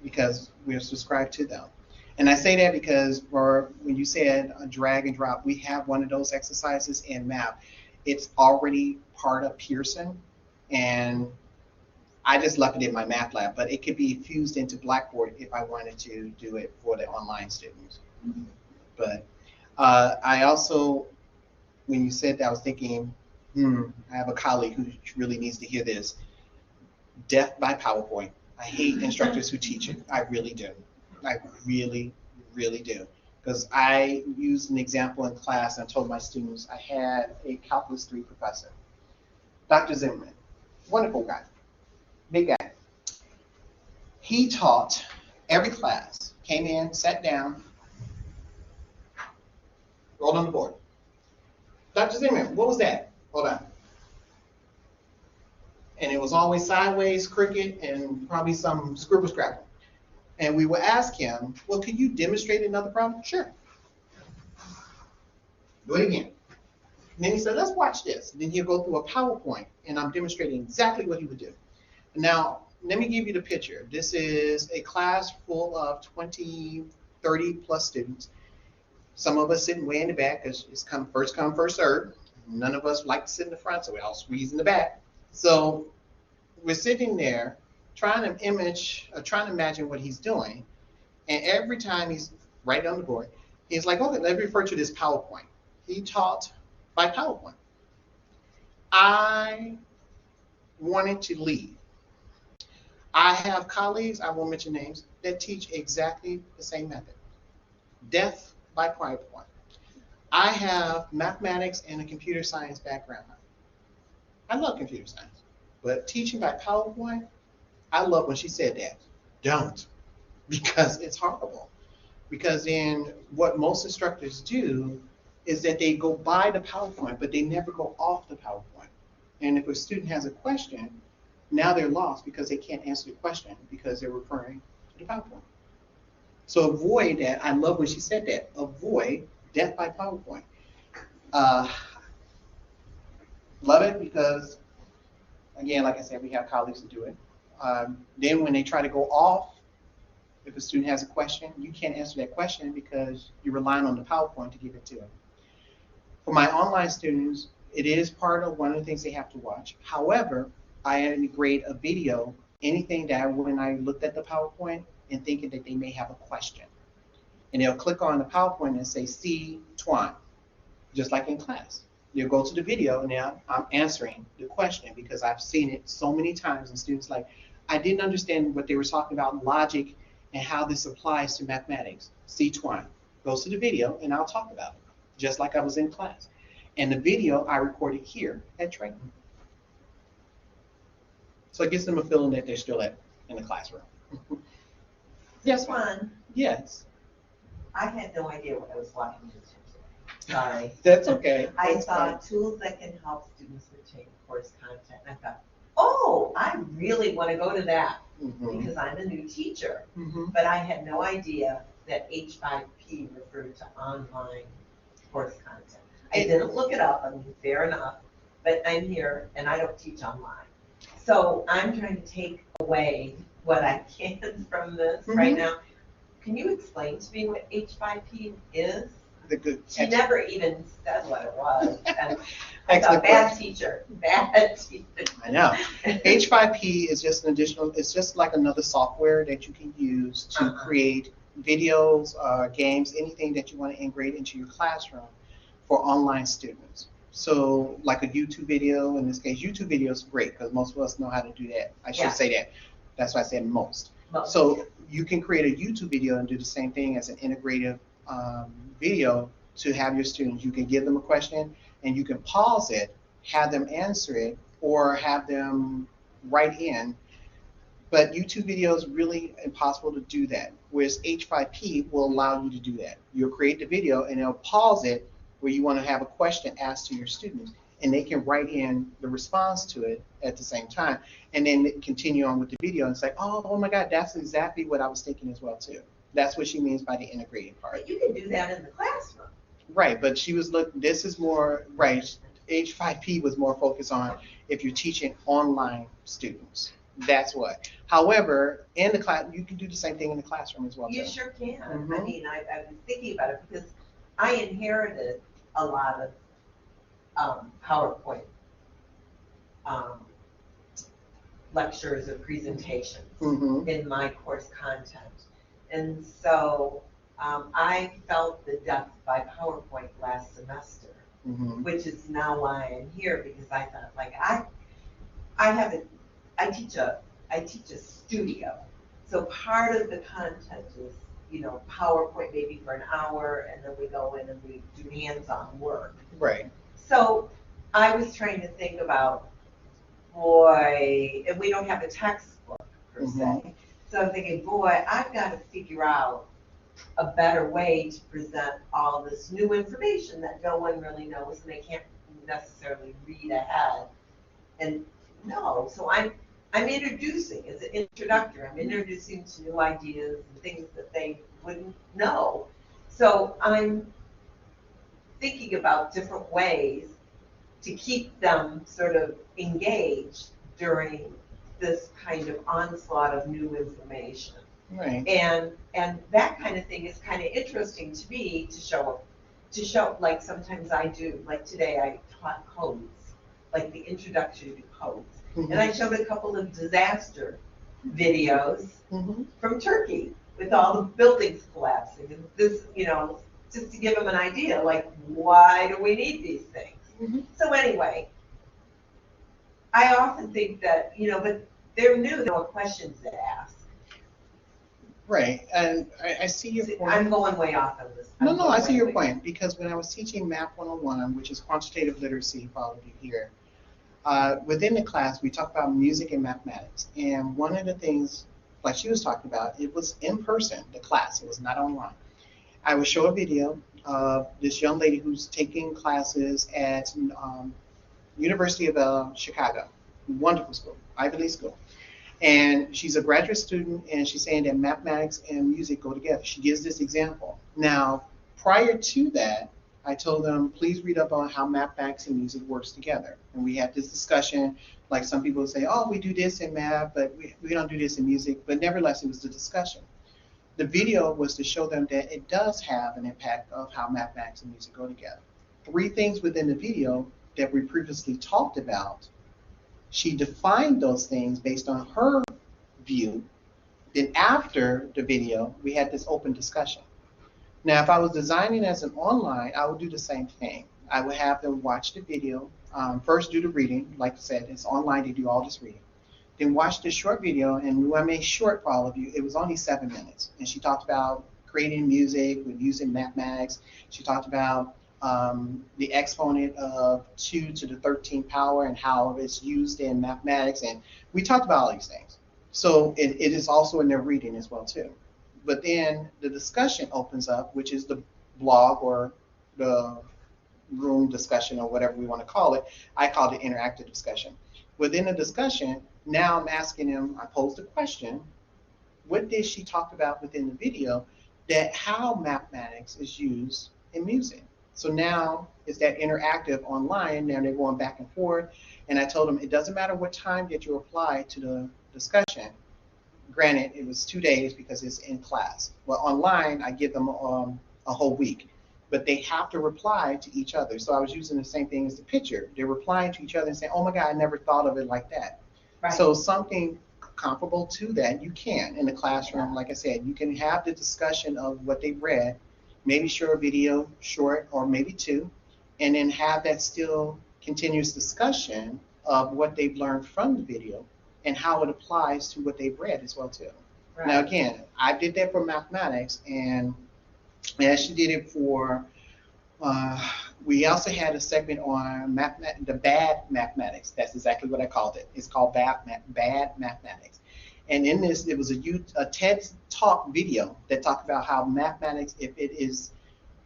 because we're subscribed to them. And I say that because for when you said a drag and drop, we have one of those exercises in math. It's already part of Pearson, and I just left it in my math lab, but it could be fused into Blackboard if I wanted to do it for the online students. But I also, when you said that, I was thinking, I have a colleague who really needs to hear this. Death by PowerPoint. I hate instructors who teach it. I really do. I really, really do. Because I used an example in class and I told my students I had a Calculus 3 professor, Dr. Zimmerman, wonderful guy, big guy. He taught every class, came in, sat down, rolled on the board. Dr. Zimmerman, what was that? Hold on. And it was always sideways, crooked, and probably some scribble scrabble. And we would ask him, well, can you demonstrate another problem? Sure. Do it again. And then he said, let's watch this. And then he'll go through a PowerPoint, and I'm demonstrating exactly what he would do. Now, let me give you the picture. This is a class full of 20, 30 plus students. Some of us sitting way in the back because it's come, first serve. None of us like to sit in the front, so we all squeeze in the back. So we're sitting there trying to imagine what he's doing. And every time he's right on the board, he's like, okay, let's refer to this PowerPoint. He taught by PowerPoint. I wanted to leave. I have colleagues, I won't mention names, that teach exactly the same method. Death by PowerPoint. I have mathematics and a computer science background. I love computer science, but teaching by PowerPoint, I love when she said that. Don't, because it's horrible. Because then what most instructors do is that they go by the PowerPoint, but they never go off the PowerPoint. And if a student has a question, now they're lost because they can't answer the question because they're referring to the PowerPoint. So avoid that. I love when she said that. Avoid death by PowerPoint. Love it because, again, like I said, we have colleagues who do it. Then when they try to go off, if a student has a question, you can't answer that question because you're relying on the PowerPoint to give it to them. For my online students, it is part of one of the things they have to watch. However, I integrate a video, anything that when I looked at the PowerPoint and thinking that they may have a question. And they'll click on the PowerPoint and say, see Tuan, just like in class. You'll go to the video and now I'm answering the question because I've seen it so many times and students like, I didn't understand what they were talking about, logic and how this applies to mathematics. See Tuan, goes to the video and I'll talk about it, just like I was in class. And the video I recorded here at training. So it gives them a feeling that they're still in the classroom. Yes, One, yes. I had no idea what I was walking into today. Sorry. That's okay. I That's saw fine. tools that can help students retain course content. And I thought, oh, I really want to go to that because I'm a new teacher. But I had no idea that H5P referred to online course content. I didn't look it up, I mean, fair enough, but I'm here and I don't teach online. So I'm trying to take away what I can from this right now. can you explain to me what H5P is? The good. She never even said what it was. And I Excellent thought, bad question. teacher, bad teacher. I know. H5P is just an additional, it's just like another software that you can use to create videos, games, anything that you want to integrate into your classroom for online students. So like a YouTube video, in this case, YouTube video is great because most of us know how to do that. I should Yeah. say that. That's why I said most. Most. So you can create a YouTube video and do the same thing as an integrative video to have your students. You can give them a question and you can pause it, have them answer it, or have them write in. But YouTube video is really impossible to do that, whereas H5P will allow you to do that. You'll create the video and it'll pause it where you want to have a question asked to your students, and they can write in the response to it at the same time, and then continue on with the video and say, oh my God, that's exactly what I was thinking as well too. That's what she means by the integrated part. But you can do that in the classroom. Right, but she was this is more, right, H5P was more focused on if you're teaching online students. That's what. However, in the class, you can do the same thing in the classroom as well. You too. sure can. I Mhm. mean, I was thinking about it because I inherited a lot of PowerPoint lectures or presentations Mhm. in my course content. And so I felt the death by PowerPoint last semester, Mhm. which is now why I'm here, because I thought, like, I teach a studio. So part of the content is, PowerPoint maybe for an hour, and then we go in and we do hands-on work. Right. So I was trying to think about, boy, and we don't have a textbook per se. So I'm thinking, boy, I've got to figure out a better way to present all this new information that no one really knows and they can't necessarily read ahead and know. So I'm introducing, as an introductor, I'm introducing to new ideas and things that they wouldn't know. So I'm thinking about different ways to keep them sort of engaged during this kind of onslaught of new information. Right. And that kind of thing is kind of interesting to me to show, like sometimes I do, like today I taught codes, like the introduction to codes. Mhm. And I showed a couple of disaster videos Mhm. from Turkey with all the buildings collapsing. And this, just to give them an idea, like, why do we need these things? Mhm. So anyway, I often think that, but they're new, there are questions to ask. Right, and I see your point. I'm going way off on this. No, I see your point, because when I was teaching Math 101, which is quantitative literacy for all of you here, within the class, we talked about music and mathematics. And one of the things, like she was talking about, it was in person, the class, it was not online. I would show a video of this young lady who's taking classes at University of Chicago, wonderful school, Ivy League school. And she's a graduate student, and she's saying that mathematics and music go together. She gives this example. Now, prior to that, I told them, please read up on how mathematics and music works together. And we had this discussion, like some people say, oh, we do this in math, but we don't do this in music. But nevertheless, it was the discussion. The video was to show them that it does have an impact of how mathematics and music go together. 3 things within the video that we previously talked about. She defined those things based on her view. Then after the video, we had this open discussion. Now, if I was designing as an online, I would do the same thing. I would have them watch the video, first do the reading. Like I said, it's online, they do all this reading. Then watch this short video, and when I made short for all of you, it was only 7 minutes. And she talked about creating music with using mathematics. She talked about the exponent of 2 to the 13th power and how it's used in mathematics. And we talked about all these things. So it is also in their reading as well too. But then the discussion opens up, which is the blog or the room discussion or whatever we want to call it. I call it interactive discussion. Within the discussion, now I'm asking them, I posed a question, what did she talk about within the video that how mathematics is used in music? So now it's that interactive online, now they're going back and forth, and I told them it doesn't matter what time that you apply to the discussion, Granted, it was 2 days because it's in class. Well, online, I give them a whole week, but they have to reply to each other. So I was using the same thing as the picture. They're replying to each other and saying, oh my God, I never thought of it like that. Right. So something comparable to that, you can in the classroom. Like I said, you can have the discussion of what they've read, maybe show a video, short, or maybe two, and then have that still continuous discussion of what they've learned from the video and how it applies to what they've read as well too. Right. Now again, I did that for mathematics, and she did it for. We also had a segment on the bad mathematics. That's exactly what I called it. It's called bad mathematics. And in this, it was a TED Talk video that talked about how mathematics, if it is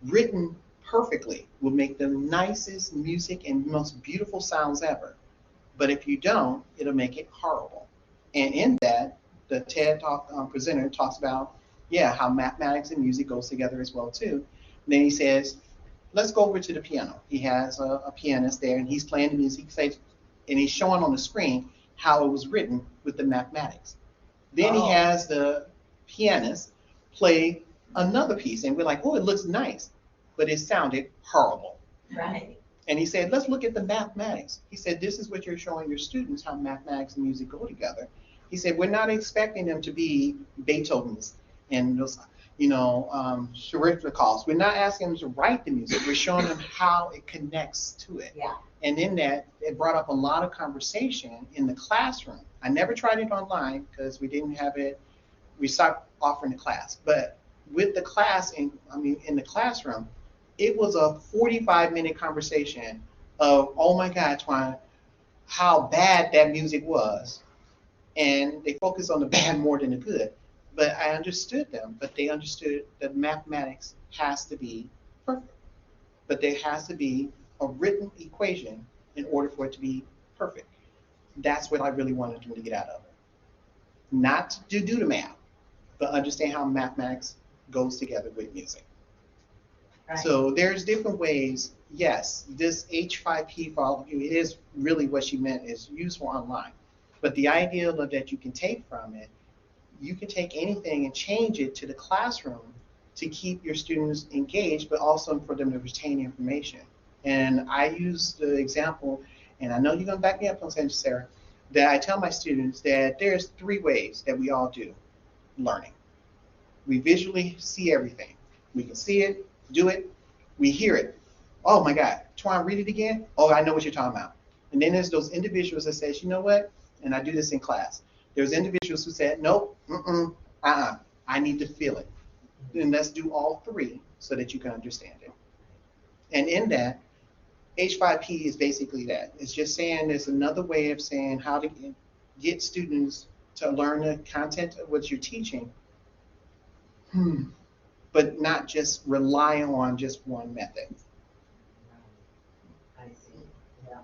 written perfectly, will make the nicest music and most beautiful sounds ever. But if you don't, it'll make it horrible. And in that, the TED Talk presenter talks about, yeah, how mathematics and music goes together as well too. And then he says, let's go over to the piano. He has a pianist there, and he's playing the music, and he's showing on the screen how it was written with the mathematics. Then he has the pianist play another piece, and we're like, oh, it looks nice, but it sounded horrible. Right. And he said, let's look at the mathematics. He said, this is what you're showing your students, how mathematics and music go together. He said, we're not expecting them to be Beethoven's and those, Schriftlichs. We're not asking them to write the music. We're showing them how it connects to it. Yeah. And in that, it brought up a lot of conversation in the classroom. I never tried it online because we didn't have it. We stopped offering the class. But with the class, in the classroom, it was a 45-minute conversation of, oh my God, Tuan, how bad that music was. And they focused on the bad more than the good. But I understood them, but they understood that mathematics has to be perfect. But there has to be a written equation in order for it to be perfect. That's what I really wanted them to get out of it. Not to do the math, but understand how mathematics goes together with music. Right. So there's different ways. Yes, this H5P for all of you, it is really what she meant is useful online. But the idea that you can take from it, you can take anything and change it to the classroom to keep your students engaged, but also for them to retain information. And I use the example, and I know you're going to back me up on saying, Sarah, that I tell my students that there's 3 ways that we all do learning. We visually see everything. We can see it, do it, we hear it. Oh my God, Tuan, read it again? Oh, I know what you're talking about. And then there's those individuals that says, you know what? And I do this in class. There's individuals who said, nope, I need to feel it. Then let's do all 3 so that you can understand it. And in that, H5P is basically that. It's just saying there's another way of saying how to get students to learn the content of what you're teaching, but not just rely on just one method. I see. Yeah.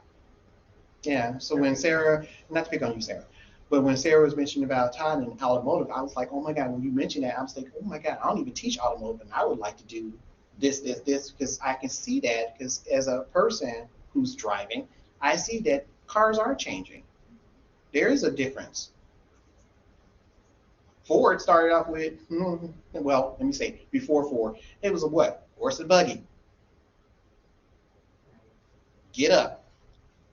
Yeah, so when Sarah, not to pick on you, Sarah, but when Sarah was mentioning about Todd and automotive, I was like, oh my God, when you mentioned that, I was like, oh my God, I don't even teach automotive, and I would like to do this, because I can see that, because as a person who's driving, I see that cars are changing. There is a difference. Ford started off with, well, let me say, before Ford, it was a what? Horse and buggy. Get up,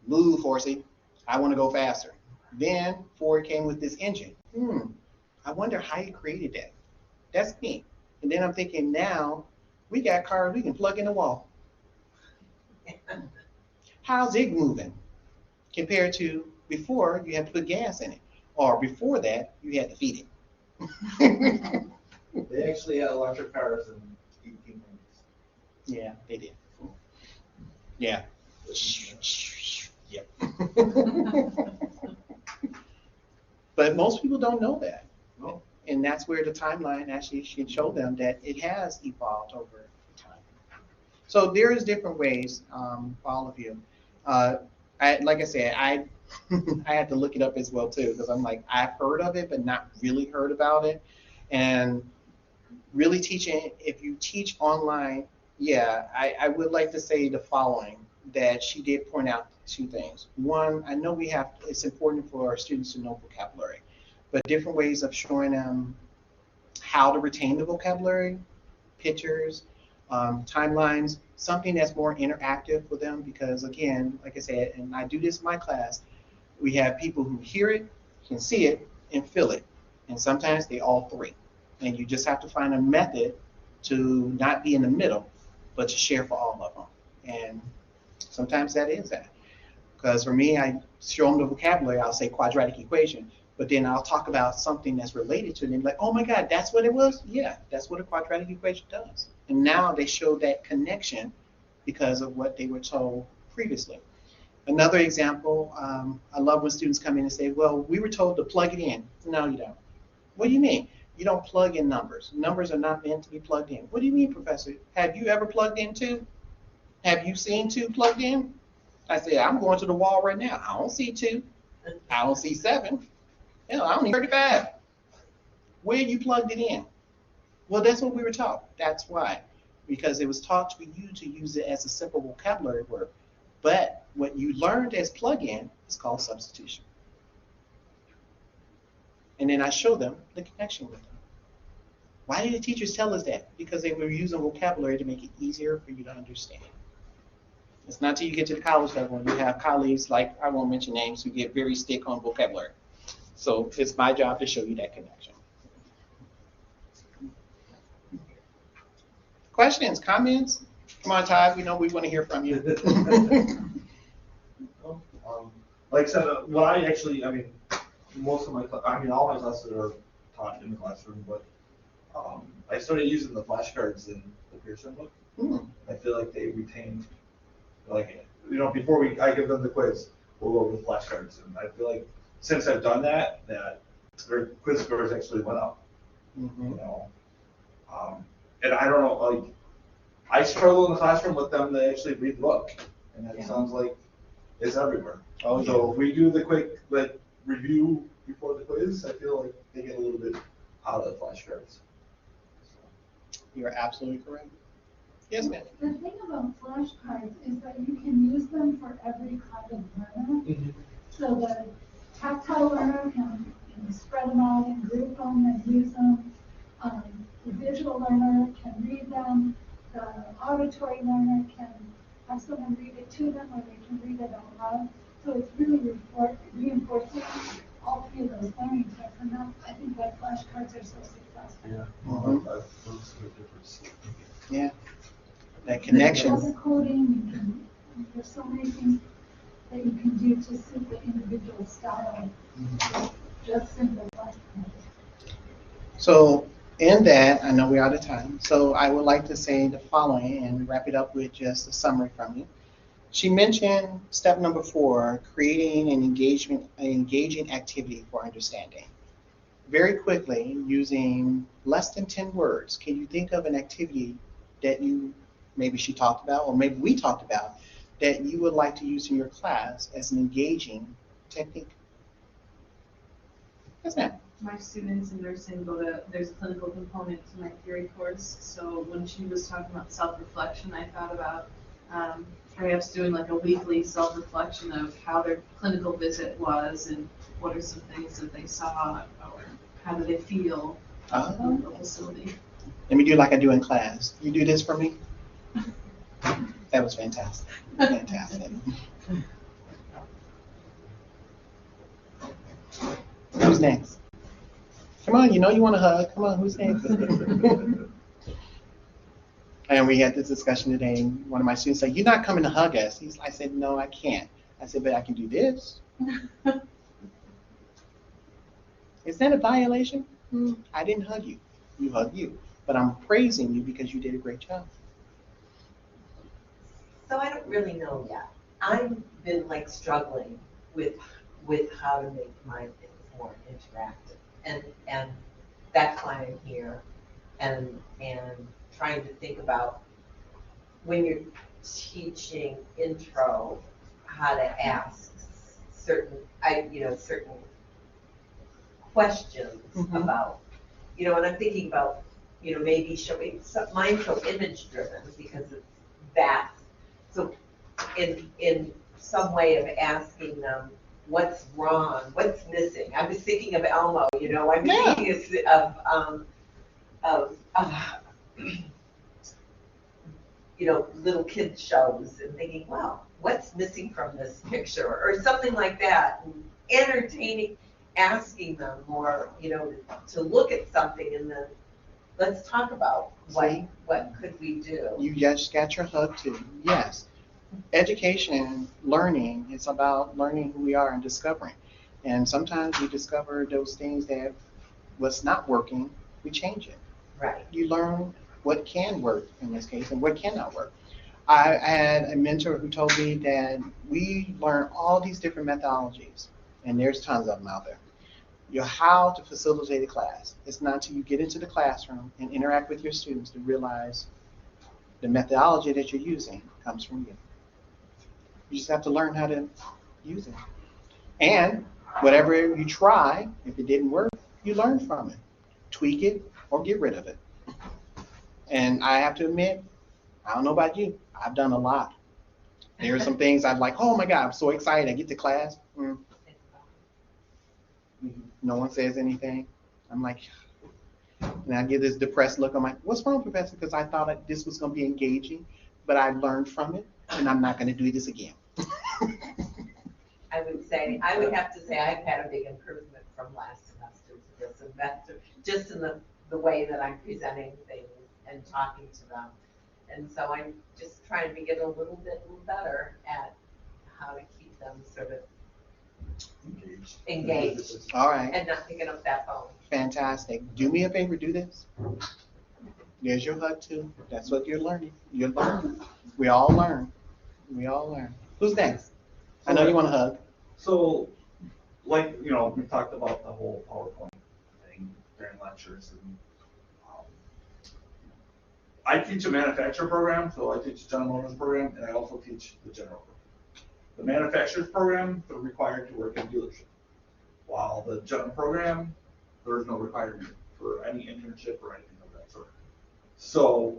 move, horsey. I want to go faster. Then Ford came with this engine. I wonder how he created that. That's me. And then I'm thinking now, we got cars we can plug in the wall. How's it moving compared to before you had to put gas in it? Or before that, you had to feed it. They actually had electric cars in 1890s. Yeah, they did. Yeah. Yep. But most people don't know that. No. And that's where the timeline actually should show them that it has evolved over time. So there is different ways for all of you. Like I said, I had to look it up as well too, because I'm like, I've heard of it, but not really heard about it. And really teaching, if you teach online, yeah, I would like to say the following, that she did point out 2 things. One, I know it's important for our students to know vocabulary, but different ways of showing them how to retain the vocabulary, pictures, timelines, something that's more interactive for them because again, like I said, and I do this in my class, we have people who hear it, can see it, and feel it. And sometimes they all three. And you just have to find a method to not be in the middle, but to share for all of them. And sometimes that is that. Because for me, I show them the vocabulary, I'll say quadratic equation, but then I'll talk about something that's related to it, and like, oh my God, that's what it was? Yeah, that's what a quadratic equation does. And now they show that connection because of what they were told previously. Another example, I love when students come in and say, well, we were told to plug it in. No, you don't. What do you mean? You don't plug in numbers. Numbers are not meant to be plugged in. What do you mean, Professor? Have you ever plugged in 2? Have you seen 2 plugged in? I said, I'm going to the wall right now. I don't see 2. I don't see 7. Hell, I don't need 35. Where you plugged it in? Well, that's what we were taught. That's why. Because it was taught for you to use it as a simple vocabulary word. But what you learned as plug-in is called substitution. And then I show them the connection with them. Why did the teachers tell us that? Because they were using vocabulary to make it easier for you to understand. It's not till you get to the college level and you have colleagues, like I won't mention names, who get very stick on vocabulary. So it's my job to show you that connection. Questions, comments? Come on, Todd, we know we want to hear from you. Like I said, what I actually, most of my, all my classes are taught in the classroom, but I started using the flashcards in the Pearson book. I feel like they retain, before I give them the quiz, we'll go over the flashcards, and I feel like since I've done that their quiz scores actually went up. And I don't know, I struggle in the classroom with them to actually read the book, and that sounds like it's everywhere. So if we do the quick review before the quiz, I feel like they get a little bit out of the flashcards. You're absolutely correct. Yes, ma'am. The thing about flashcards is that you can use them for every kind of learner. So the tactile learner can spread them out and group them and use them. The visual learner can read them. The auditory learner can have someone read it to them, or they can read it out loud. So it's really reinforcing all 3 of those learning types, and that's, I think, why flashcards are so successful. Yeah, that connection. Color coding, there's so many things that you can do to suit the individual style. Just simple flashcards. So in that, I know we're out of time, so I would like to say the following and wrap it up with just a summary from you. She mentioned step number 4, creating an engaging activity for understanding. Very quickly, using less than 10 words, can you think of an activity that maybe she talked about, or maybe we talked about, that you would like to use in your class as an engaging technique? Yes, ma'am. My students in nursing there's a clinical component to my theory course. So when she was talking about self-reflection, I thought about perhaps doing like a weekly self-reflection of how their clinical visit was and what are some things that they saw or how do they feel in the facility. Let me do like I do in class. You do this for me? That was fantastic. Fantastic. Who's next? Come on, you know you want to hug. Come on, who's next? And we had this discussion today, and one of my students said, "You're not coming to hug us." I said, "No, I can't." I said, "But I can do this." Is that a violation? I didn't hug you. You hugged you. But I'm praising you because you did a great job. So I don't really know yet. I've been struggling with how to make my things more interactive. And that's why I'm here and trying to think about when you're teaching intro, how to ask certain questions about, and I'm thinking about, maybe showing, mine's so image driven because it's that. So in some way of asking them, what's wrong, what's missing. I was thinking of Elmo, you know, I was Yeah. thinking of you know, little kids shows and thinking, wow, what's missing from this picture or something like that. And entertaining, asking them more, you know, to look at something and then let's talk about what could we do. You just got your hug too. Yes. Education, learning, it's about learning who we are and discovering. And sometimes we discover those things that what's not working, we change it. Right. You learn what can work in this case and what cannot work. I had a mentor who told me that we learn all these different methodologies, and there's tons of them out there. You how to facilitate a class. It's not until you get into the classroom and interact with your students to realize the methodology that you're using comes from you. You just have to learn how to use it. And whatever you try, if it didn't work, you learn from it. Tweak it or get rid of it. And I have to admit, I don't know about you, I've done a lot. There are some things I'm like, oh my God, I'm so excited. I get to class. No one says anything. I'm like, and I get this depressed look. I'm like, what's wrong, Professor? Because I thought that this was going to be engaging, but I learned from it, and I'm not going to do this again. I would have to say I've had a big improvement from last semester to this semester, just in the way that I'm presenting things and talking to them. And so I'm just trying to get a little bit better at how to keep them sort of engaged All right. and not picking up that phone. Fantastic. Do me a favor, do this. There's your hug too. That's what you're learning. You're learning. We all learn. We all learn. Who's next? I know you want a hug. So, like, you know, we talked about the whole PowerPoint thing during lectures. And, I teach a manufacturer program, so I teach a General Motors program, and I also teach the general program. The manufacturer's program, they're required to work in dealership. While the general program, there's no requirement for any internship or anything of that sort. So,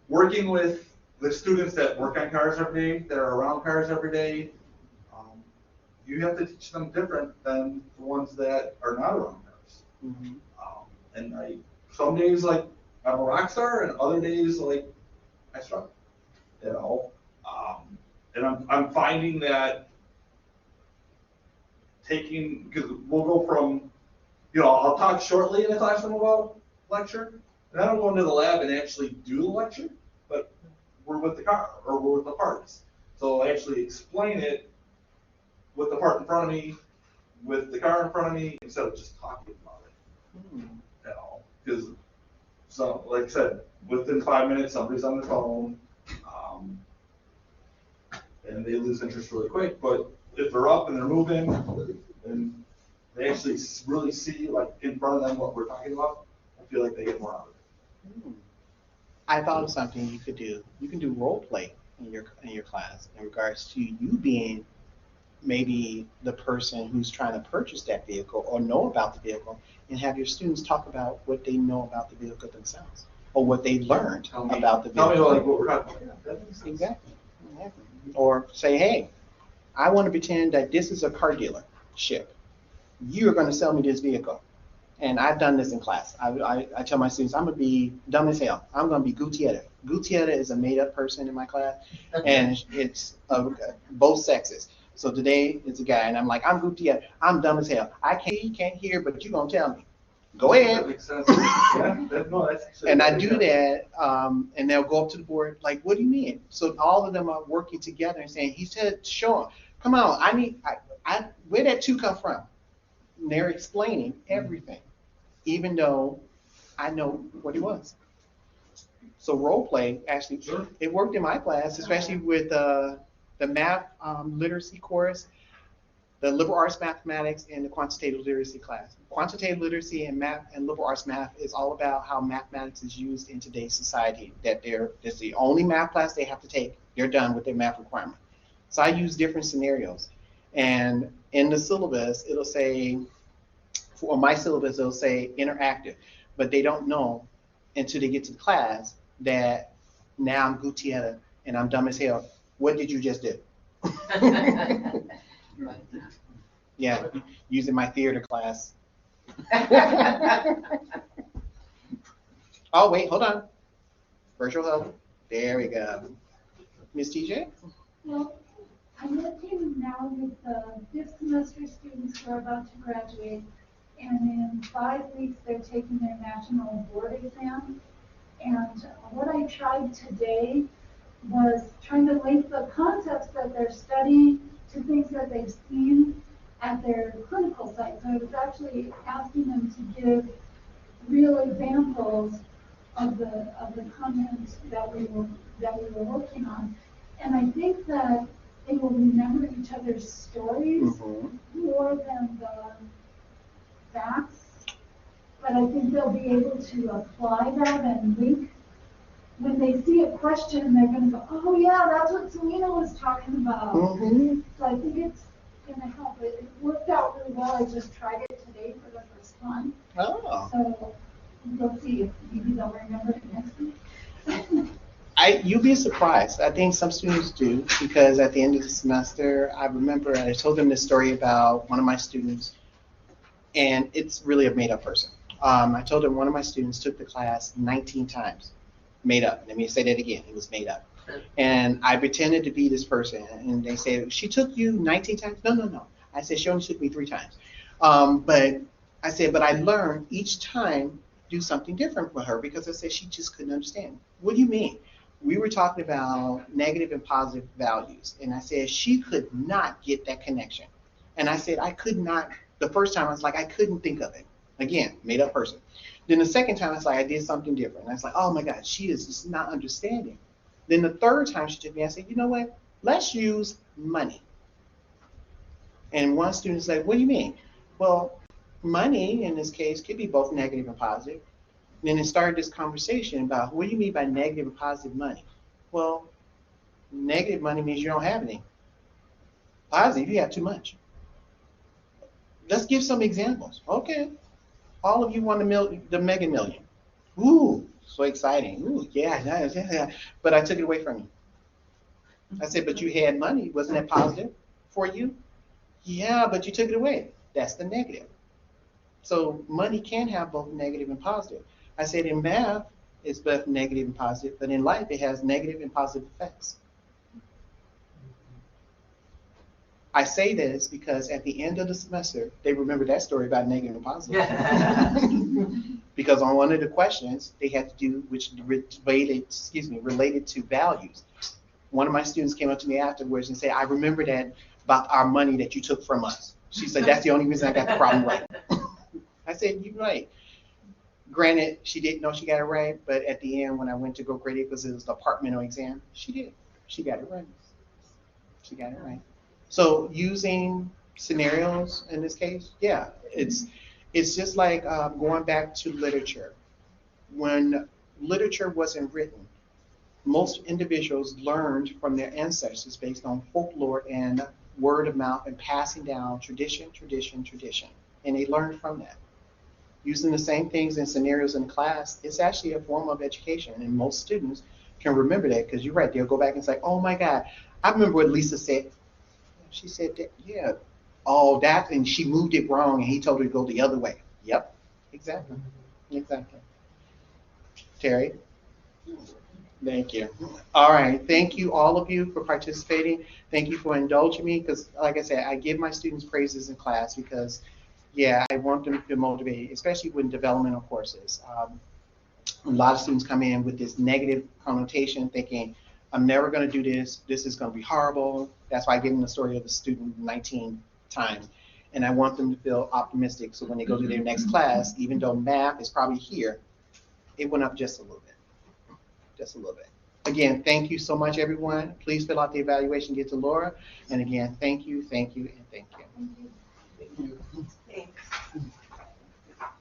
working with the students that work on cars every day, that are around cars every day, you have to teach them different than the ones that are not around cars. Mm-hmm. And some days, like, I'm a rock star, and other days, like, I struggle, you know. And I'm finding that because we'll go from, you know, I'll talk shortly in the classroom about lecture, and I don't go into the lab and actually do the lecture, but we're with the car, or we're with the parts. So I actually explain it with the part in front of me, with the car in front of me, instead of just talking about it. You know, because, so, like I said, within 5 minutes, somebody's on their phone, and they lose interest really quick. But if they're up and they're moving, and they actually really see, like, in front of them what we're talking about, I feel like they get more out of it. I thought of something you could do. You can do role play in your class in regards to you being maybe the person who's trying to purchase that vehicle or know about the vehicle, and have your students talk about what they know about the vehicle themselves or what they learned about the vehicle. Tell me like what we're talking about. Yeah, that makes sense. Exactly. Or say, hey, I want to pretend that this is a car dealership. You're going to sell me this vehicle. And I've done this in class. I tell my students, I'm going to be dumb as hell. I'm going to be Gutierrez. Gutierrez is a made-up person in my class, and it's both sexes. So today it's a guy, and I'm like, I'm Gutierrez. I'm dumb as hell. I can't hear, but you're going to tell me. Go ahead. That makes sense. Yeah, that's actually. And I do that, and they'll go up to the board, like, what do you mean? So all of them are working together and saying, he said, show him. Come on, where that 2 come from? And they're explaining everything, even though I know what it was. So role play, actually, Sure. It worked in my class, especially with the math literacy course, the liberal arts mathematics, and the quantitative literacy class. Quantitative literacy and math and liberal arts math is all about how mathematics is used in today's society. That's the only math class they have to take. They're done with their math requirement. So I use different scenarios. And in the syllabus, it'll say, for my syllabus, it'll say interactive. But they don't know until they get to class that now I'm Gutierrez and I'm dumb as hell. What did you just do? Yeah, using my theater class. Oh, wait, hold on. Virtual help. There we go. Miss TJ? Well, I'm working now with fifth semester students who are about to graduate, and in 5 weeks, they're taking their national board exam. And what I tried today was trying to link the concepts that they're studying to things that they've seen at their clinical sites. I was actually asking them to give real examples of the content that we were working on. And I think that they will remember each other's stories more than the facts. But I think they'll be able to apply that and link. When they see a question, they're going to go, oh yeah, that's what Selena was talking about. So I think it's going to help. It worked out really well. I just tried it today for the first time. Oh. So we'll see if maybe they'll remember it next week. You'll be surprised. I think some students do, because at the end of the semester, I remember I told them this story about one of my students, and it's really a made-up person. I told them one of my students took the class 19 times. Made up. Let me say that again. It was made up. And I pretended to be this person, and they said, she took you 19 times? No. I said, she only took me 3 times. But I said, but I learned each time do something different for her, because I said she just couldn't understand. What do you mean? We were talking about negative and positive values, and I said she could not get that connection. And I said I could not, the first time I was like, I couldn't think of it. Again, made up person. Then the second time, it's like I did something different. I was like, oh my God, she is just not understanding. Then the third time she took me, I said, you know what? Let's use money. And one student said, what do you mean? Well, money in this case could be both negative and positive. And then it started this conversation about what do you mean by negative and positive money? Well, negative money means you don't have any. Positive, you have too much. Let's give some examples. Okay. All of you won the Mega Million. Ooh, so exciting. Ooh, yeah. But I took it away from you. I said, but you had money. Wasn't that positive for you? Yeah, but you took it away. That's the negative. So money can have both negative and positive. I said in math, it's both negative and positive, but in life, it has negative and positive effects. I say this because at the end of the semester, they remember that story about negative and positive. Because on one of the questions, they had to do which related to values. One of my students came up to me afterwards and said, I remember that about our money that you took from us. She said, that's the only reason I got the problem right. I said, you're right. Granted, she didn't know she got it right, but at the end, when I went to go grade it, because it was the departmental exam, she did. She got it right. She got it right. So using scenarios in this case, yeah, it's just like going back to literature. When literature wasn't written, most individuals learned from their ancestors based on folklore and word of mouth and passing down tradition. And they learned from that. Using the same things in scenarios in class, it's actually a form of education. And most students can remember that, because you're right, they'll go back and say, oh my God, I remember what Lisa said. She said that, yeah, oh, that, and she moved it wrong, and he told her to go the other way. Yep, exactly. Terry? Thank you. All right, thank you, all of you, for participating. Thank you for indulging me, because like I said, I give my students praises in class because, yeah, I want them to feel motivated, especially with developmental courses. A lot of students come in with this negative connotation, thinking, I'm never going to do this. This is going to be horrible. That's why I give them the story of the student 19 times. And I want them to feel optimistic. So when they go to their next class, even though math is probably here, it went up just a little bit. Just a little bit. Again, thank you so much, everyone. Please fill out the evaluation, get to Laura. And again, thank you, and thank you. Thanks.